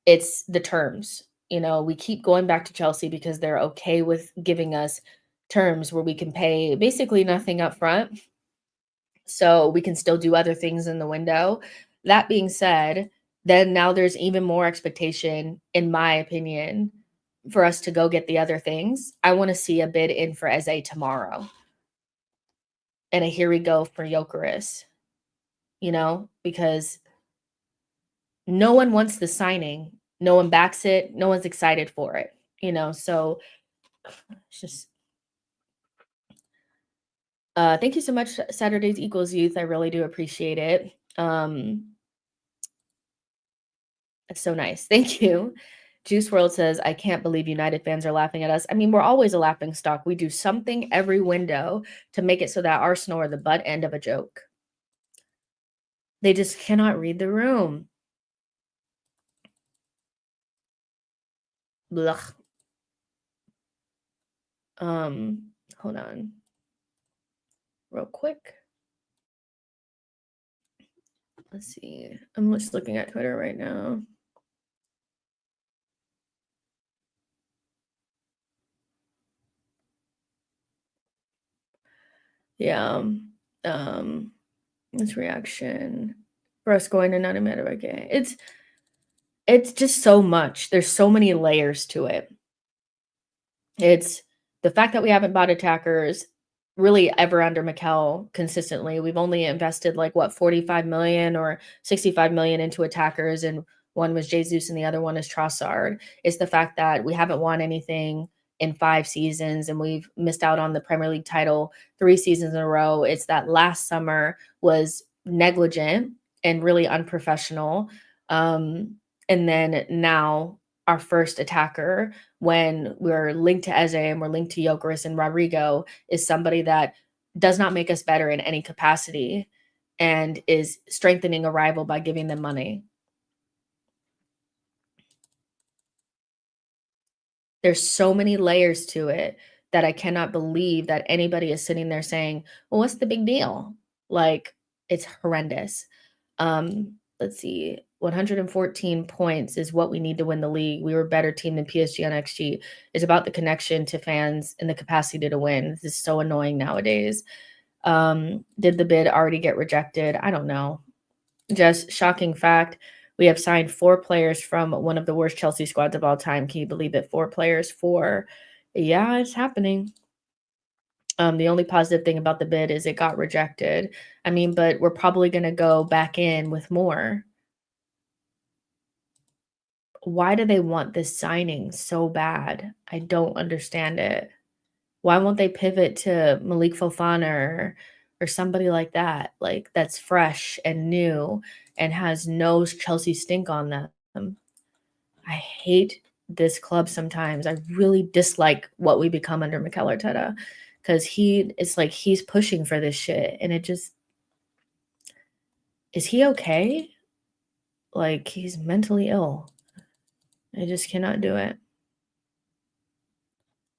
it's the terms. We keep going back to Chelsea because they're okay with giving us terms where we can pay basically nothing up front. So we can still do other things in the window. That being said, then now there's even more expectation, in my opinion, for us to go get the other things. I want to see a bid in for Eze tomorrow and a here we go for Jokeris, because no one wants the signing. No one backs it. No one's excited for it, so it's just thank you so much, Saturdays Equals Youth. I really do appreciate it. It's so nice. Thank you. Juice World says, I can't believe United fans are laughing at us. I mean, we're always a laughing stock. We do something every window to make it so that Arsenal are the butt end of a joke. They just cannot read the room. Blech. Hold on. Real quick. Let's see. I'm just looking at Twitter right now. Yeah. This reaction for us going to Noni Madueke. It's just so much. There's so many layers to it. It's the fact that we haven't bought attackers really ever under Mikel consistently. We've only invested like what 45 million or 65 million into attackers, and one was Jesus and the other one is Trossard. It's the fact that we haven't won anything in 5 seasons and we've missed out on the Premier League title 3 seasons in a row. It's that last summer was negligent and really unprofessional. And then now our first attacker, when we're linked to Eze and we're linked to Jokeris and Rodrigo, is somebody that does not make us better in any capacity and is strengthening a rival by giving them money. There's so many layers to it that I cannot believe that anybody is sitting there saying, well, what's the big deal? Like, it's horrendous. Let's see. 114 points is what we need to win the league. We were a better team than PSG on XG. It's about the connection to fans and the capacity to win. This is so annoying nowadays. Did the bid already get rejected? I don't know. Just shocking fact. We have signed 4 players from one of the worst Chelsea squads of all time. Can you believe it? 4 players, 4. Yeah, it's happening. The only positive thing about the bid is it got rejected. I mean, but we're probably going to go back in with more. Why do they want this signing so bad? I don't understand it. Why won't they pivot to Malik Fofana or somebody like that? Like that's fresh and new and has no Chelsea stink on them. I hate this club sometimes. I really dislike what we become under Mikel Arteta because it's like he's pushing for this shit and it just is he okay? Like he's mentally ill. I just cannot do it.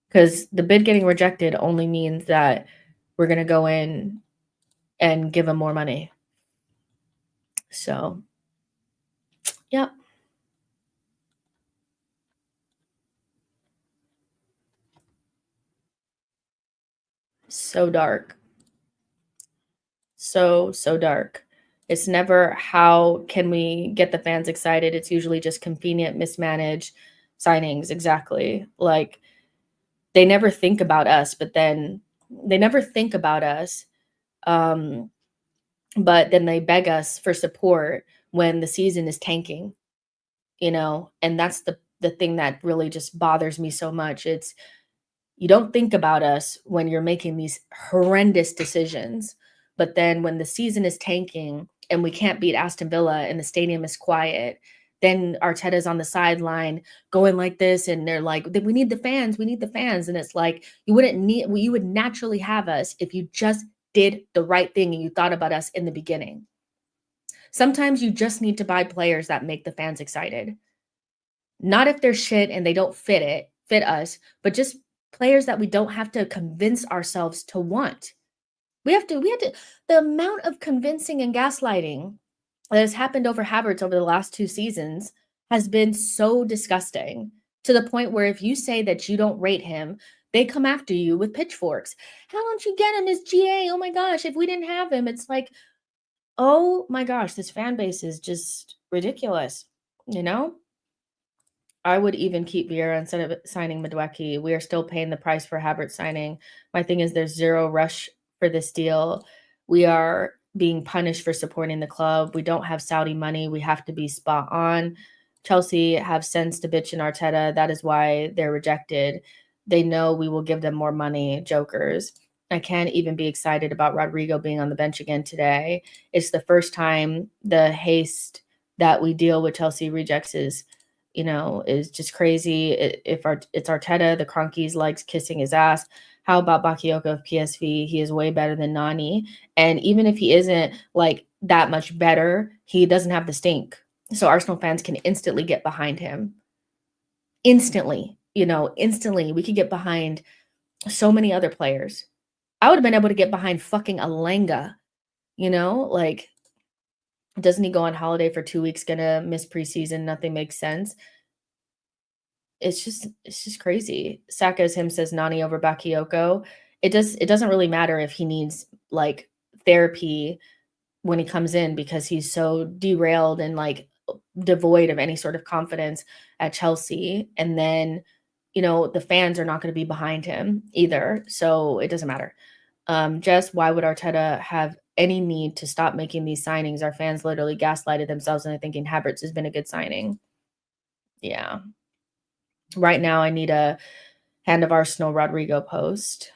Because the bid getting rejected only means that we're going to go in and give him more money. So, yeah. So dark. So dark. It's never how can we get the fans excited. It's usually just convenient, mismanaged signings. Exactly. Like they never think about us, but then they never think about us. But then they beg us for support when the season is tanking, and that's the thing that really just bothers me so much. It's you don't think about us when you're making these horrendous decisions, but then when the season is tanking and we can't beat Aston Villa and the stadium is quiet, then Arteta's on the sideline going like this, and they're like, "We need the fans, we need the fans," and it's like you would naturally have us if you just did the right thing and you thought about us in the beginning. Sometimes you just need to buy players that make the fans excited. Not if they're shit and they don't fit us, but just players that we don't have to convince ourselves to want. We have to the amount of convincing and gaslighting that has happened over Havertz over the last 2 seasons has been so disgusting to the point where if you say that you don't rate him, they come after you with pitchforks. How don't you get him as GA? Oh my gosh, if we didn't have him, it's like, oh my gosh, this fan base is just ridiculous, you know? I would even keep Vieira instead of signing Madueke. We are still paying the price for Havertz signing. My thing is there's zero rush for this deal. We are being punished for supporting the club. We don't have Saudi money. We have to be spot on. Chelsea have sense to bitch in Arteta. That is why they're rejected. They know we will give them more money, jokers. I can't even be excited about Rodrigo being on the bench again today. It's the first time the haste that we deal with Chelsea rejects is just crazy. It's Arteta, the Cronkies likes kissing his ass. How about Bakayoko of PSV? He is way better than Nani. And even if he isn't like that much better, he doesn't have the stink. So Arsenal fans can instantly get behind him. Instantly. We could get behind so many other players. I would have been able to get behind fucking Alenga, like doesn't he go on holiday for 2 weeks, gonna miss preseason? Nothing makes sense. It's just crazy. Saka's him says Nani over Bakayoko. It doesn't really matter if he needs like therapy when he comes in because he's so derailed and like devoid of any sort of confidence at Chelsea. And then, the fans are not going to be behind him either. So it doesn't matter. Jess, why would Arteta have any need to stop making these signings? Our fans literally gaslighted themselves into thinking Havertz has been a good signing. Yeah. Right now, I need a Hand of Arsenal Rodrigo post.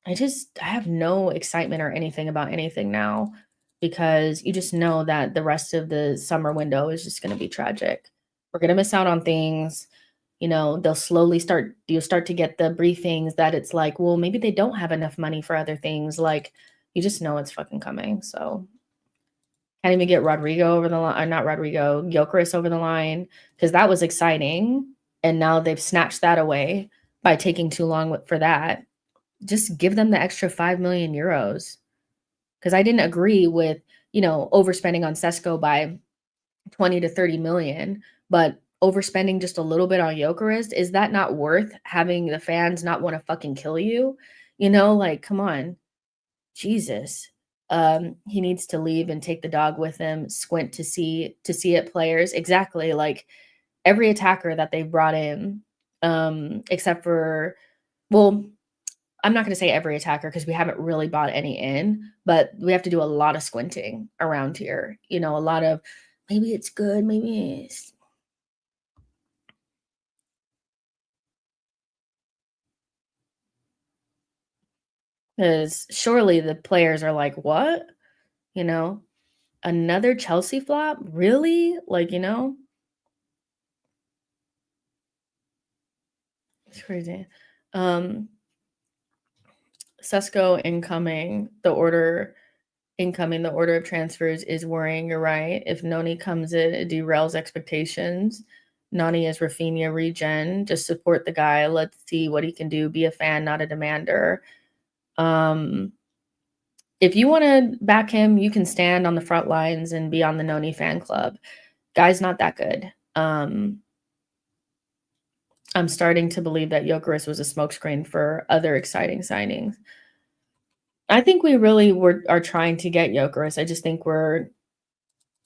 I have no excitement or anything about anything now because you just know that the rest of the summer window is just going to be tragic. We're going to miss out on things. You'll start to get the briefings that it's like, well, maybe they don't have enough money for other things. Like, you just know it's fucking coming. So, can't even get Rodrigo over the line, or not Rodrigo, Gyökeres over the line because that was exciting. And now they've snatched that away by taking too long for that. Just give them the extra 5 million euros. Because I didn't agree with, overspending on Sesko by 20 to 30 million, but overspending just a little bit on Gyökeres, is that not worth having the fans not want to fucking kill you? Like, come on. Jesus. He needs to leave and take the dog with him, squint to see it players. Exactly. Like every attacker that they've brought in, except for, well, I'm not going to say every attacker because we haven't really bought any in, but we have to do a lot of squinting around here. A lot of maybe it's good, maybe it's. Because surely the players are like, what? Another Chelsea flop? Really? Like, it's crazy. Sesko incoming, the order of transfers is worrying. You're right. If Noni comes in, it derails expectations. Nani is Rafinha regen. Just support the guy. Let's see what he can do. Be a fan, not a demander. If you want to back him, you can stand on the front lines and be on the Noni fan club. Guy's not that good. I'm starting to believe that Gyökeres was a smokescreen for other exciting signings. I think we really are trying to get Gyökeres. I just think we're,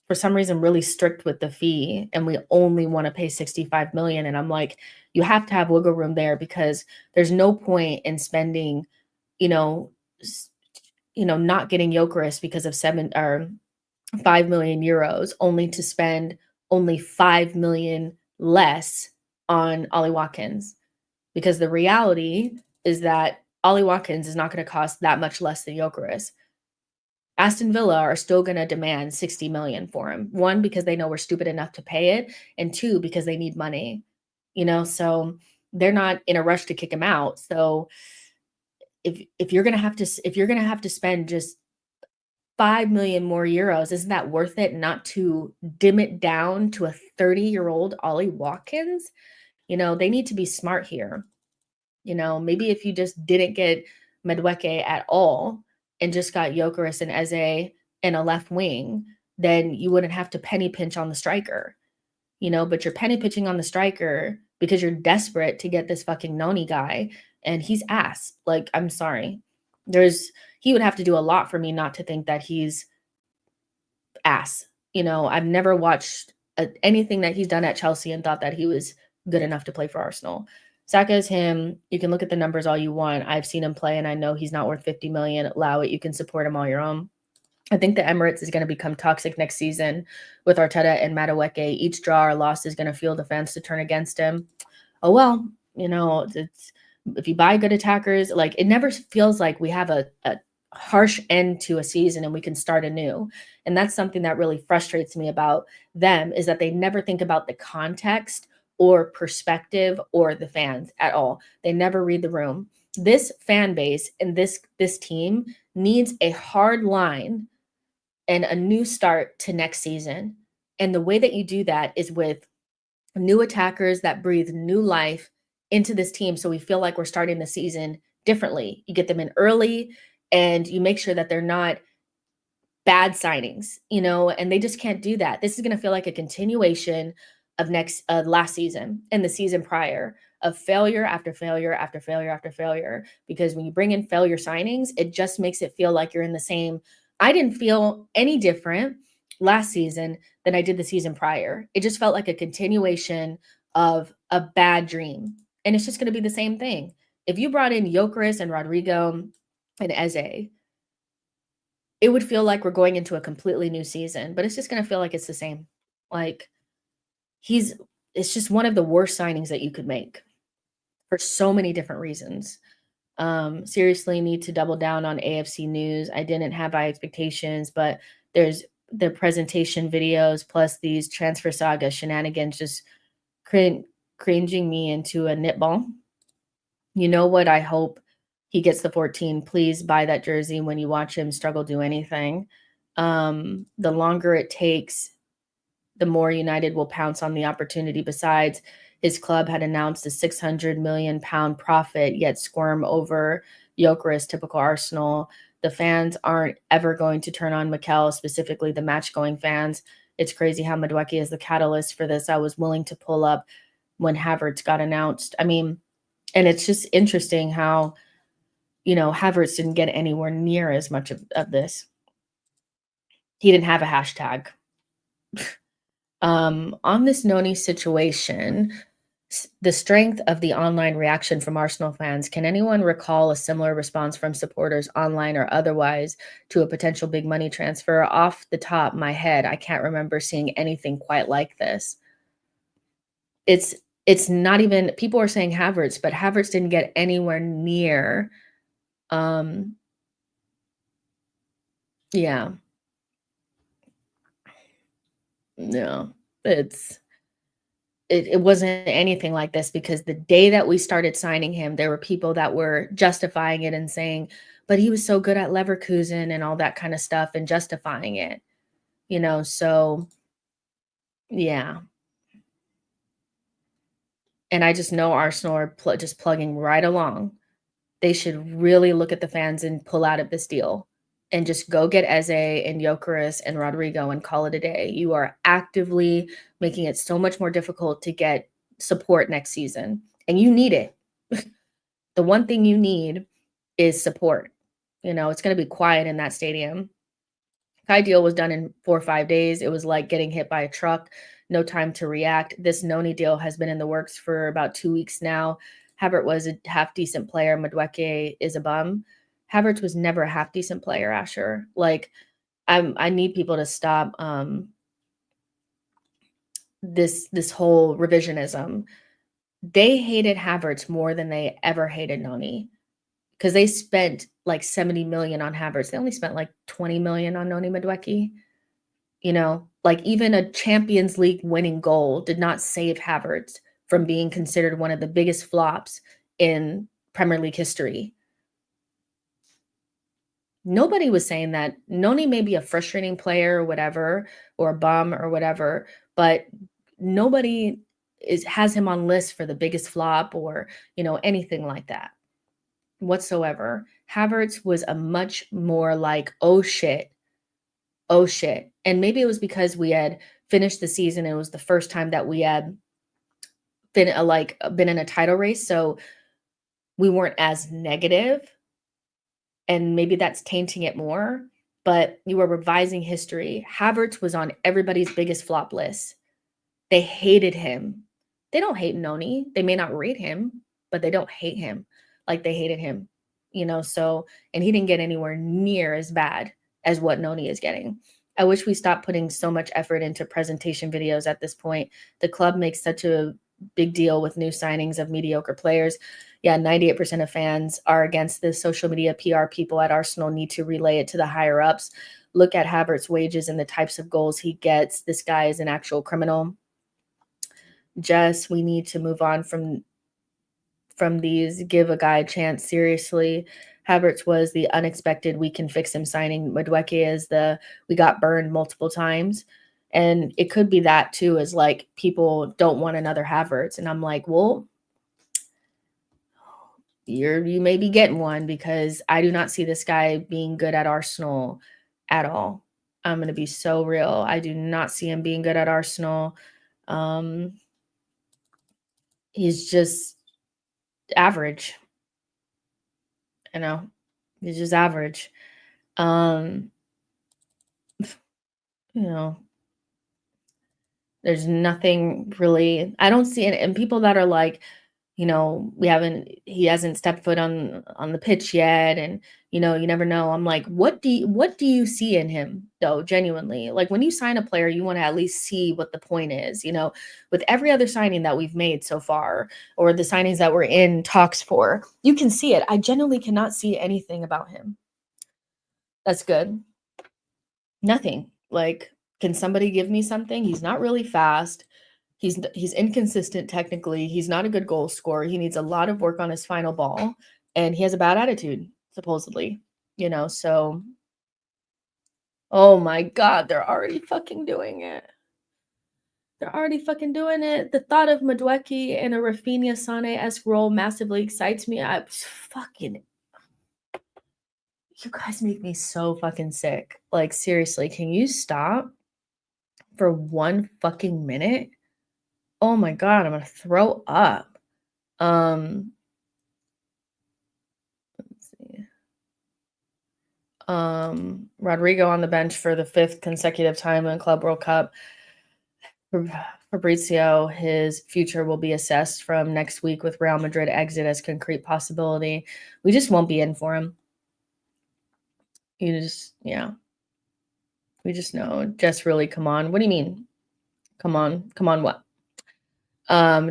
for some reason, really strict with the fee, and we only want to pay 65 million. And I'm like, you have to have wiggle room there because there's no point in spending, not getting Gyökeres because of 5 million euros, only to spend only 5 million less on Ollie Watkins. Because the reality is that Ollie Watkins is not going to cost that much less than Gyökeres. Aston Villa are still going to demand 60 million for him. One, because they know we're stupid enough to pay it, and two, because they need money. So they're not in a rush to kick him out. So if you're going to have to spend just 5 million more euros, isn't that worth it not to dim it down to a 30-year-old Ollie Watkins? They need to be smart here. Maybe if you just didn't get Madueke at all and just got Gyökeres and Eze and a left wing, then you wouldn't have to penny pinch on the striker, but you're penny pinching on the striker because you're desperate to get this fucking Noni guy, and he's ass. Like, I'm sorry. He would have to do a lot for me not to think that he's ass. I've never watched anything that he's done at Chelsea and thought that he was good enough to play for Arsenal. Saka is him. You can look at the numbers all you want. I've seen him play, and I know he's not worth 50 million. Allow it. You can support him all your own. I think the Emirates is going to become toxic next season with Arteta and Madueke. Each draw or loss is going to fuel the fans to turn against him. Oh well, it's if you buy good attackers, like it never feels like we have a harsh end to a season and we can start anew. And that's something that really frustrates me about them, is that they never think about the context or perspective or the fans at all. They never read the room. This fan base and this team needs a hard line and a new start to next season. And the way that you do that is with new attackers that breathe new life into this team, so we feel like we're starting the season differently. You get them in early and you make sure that they're not bad signings, and they just can't do that. This is going to feel like a continuation of last season and the season prior, of failure after failure after failure after failure. Because when you bring in failure signings, it just makes it feel like you're in the same. I didn't feel any different last season than I did the season prior. It just felt like a continuation of a bad dream. And it's just going to be the same thing. If you brought in Gyökeres and Rodrigo and Eze, it would feel like we're going into a completely new season, but it's just going to feel like it's the same. Like it's just one of the worst signings that you could make for so many different reasons. Seriously need to double down on AFC news. I didn't have high expectations, but there's the presentation videos plus these transfer saga shenanigans just cringing me into a knitball. You know what? I hope he gets the 14. Please buy that jersey when you watch him struggle do anything. The longer it takes, the more United will pounce on the opportunity. Besides, his club had announced a £600 million profit, yet squirm over Gyökeres, typical Arsenal. The fans aren't ever going to turn on Mikel, specifically the match-going fans. It's crazy how Madueke is the catalyst for this. I was willing to pull up when Havertz got announced. I mean, and it's just interesting how, Havertz didn't get anywhere near as much of this. He didn't have a hashtag. On this Noni situation, the strength of the online reaction from Arsenal fans, can anyone recall a similar response from supporters online or otherwise to a potential big money transfer? Off the top of my head, I can't remember seeing anything quite like this. It's not even, people are saying Havertz, but Havertz didn't get anywhere near. Yeah. No, it wasn't anything like this, because the day that we started signing him, there were people that were justifying it and saying, but he was so good at Leverkusen and all that kind of stuff, and justifying it, so yeah. And I just know Arsenal are just plugging right along. They should really look at the fans and pull out of this deal and just go get Eze and Gyökeres and Rodrigo and call it a day. You are actively making it so much more difficult to get support next season, and you need it. The one thing you need is support. It's going to be quiet in that stadium. Kai deal was done in 4 or 5 days. It was like getting hit by a truck. No time to react. This Noni deal has been in the works for about 2 weeks now. Havertz was a half-decent player. Madueke is a bum. Havertz was never a half-decent player, Asher. Like, I need people to stop this whole revisionism. They hated Havertz more than they ever hated Noni, because they spent like 70 million on Havertz. They only spent like 20 million on Noni Madueke. Like even a Champions League winning goal did not save Havertz from being considered one of the biggest flops in Premier League history. Nobody was saying that. Noni may be a frustrating player or whatever, or a bum or whatever, but nobody has him on lists for the biggest flop or, anything like that whatsoever. Havertz was a much more like, oh shit. And maybe it was because we had finished the season. It was the first time that we had been in a title race. So we weren't as negative, and maybe that's tainting it more, but you were revising history. Havertz was on everybody's biggest flop list. They hated him. They don't hate Noni. They may not rate him, but they don't hate him like they hated him, so, and he didn't get anywhere near as bad as what Noni is getting. I wish we stopped putting so much effort into presentation videos at this point. The club makes such a big deal with new signings of mediocre players. Yeah, 98% of fans are against this. Social media PR people at Arsenal need to relay it to the higher ups. Look at Havertz's wages and the types of goals he gets. This guy is an actual criminal. Jess, we need to move on from these. Give a guy a chance. Seriously. Havertz was the unexpected we can fix him signing. Madueke is the we got burned multiple times. And it could be that too, is like people don't want another Havertz. And I'm like, well, you may be getting one, because I do not see this guy being good at Arsenal at all. I'm going to be so real. I do not see him being good at Arsenal. He's just average. He's just average. There's nothing really, I don't see it. And people that are like, he hasn't stepped foot on the pitch yet, and you never know. I'm like, what do you see in him though? Genuinely, like when you sign a player, you want to at least see what the point is. With every other signing that we've made so far, or the signings that we're in talks for, you can see it. I genuinely cannot see anything about him that's good. Nothing. Like, can somebody give me something? He's not really fast. He's inconsistent technically. He's not a good goal scorer. He needs a lot of work on his final ball, and he has a bad attitude, supposedly. So oh my God, they're already fucking doing it. They're already fucking doing it. The thought of Madueke in a Rafinha Sane-esque role massively excites me. You guys make me so fucking sick. Like, seriously, can you stop for one fucking minute? Oh my God, I'm gonna throw up. Let's see. Rodrigo on the bench for the 5th consecutive time in Club World Cup. Fabrizio, his future will be assessed from next week with Real Madrid exit as concrete possibility. We just won't be in for him. We just know. Jess, really, come on. What do you mean? Come on what?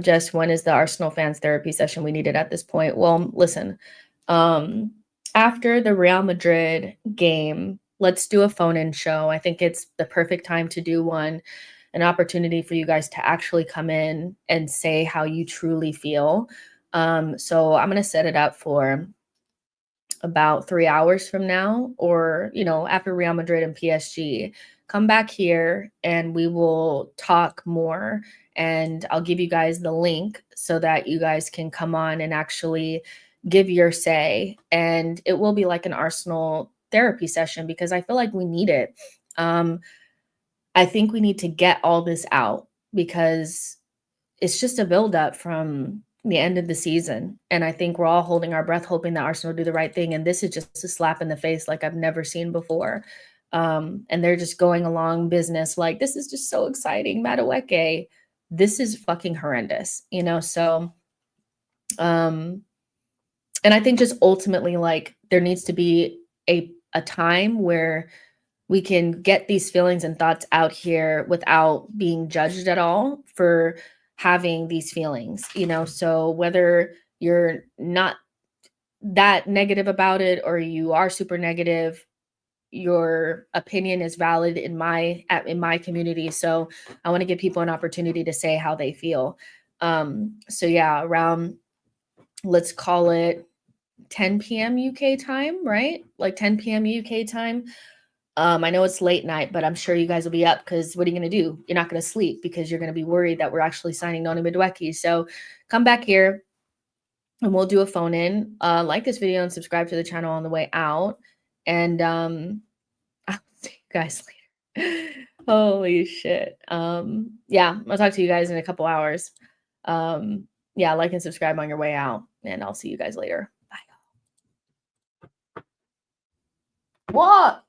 Jess, when is the Arsenal fans therapy session we needed at this point? Well, listen, after the Real Madrid game, let's do a phone-in show. I think it's the perfect time to do one, an opportunity for you guys to actually come in and say how you truly feel. So I'm going to set it up for about 3 hours from now, or, after Real Madrid and PSG. Come back here and we will talk more, and I'll give you guys the link so that you guys can come on and actually give your say. And it will be like an Arsenal therapy session, because I feel like we need it. I think we need to get all this out, because it's just a buildup from the end of the season. And I think we're all holding our breath, hoping that Arsenal do the right thing. And this is just a slap in the face like I've never seen before. And they're just going along business like, this is just so exciting. Madueke, this is fucking horrendous, So, and I think just ultimately, like, there needs to be a time where we can get these feelings and thoughts out here without being judged at all for having these feelings, So whether you're not that negative about it or you are super negative, your opinion is valid in my community. So I want to give people an opportunity to say how they feel. So yeah, around, let's call it 10 p.m. UK time, right? Like 10 p.m. UK time. I know it's late night, but I'm sure you guys will be up, because what are you going to do? You're not going to sleep, because you're going to be worried that we're actually signing Noni Madueke. So come back here and we'll do a phone in. Like this video and subscribe to the channel on the way out. And I'll see you guys later. Holy shit. Yeah, I'll talk to you guys in a couple hours. Yeah, like and subscribe on your way out, and I'll see you guys later. Bye. What?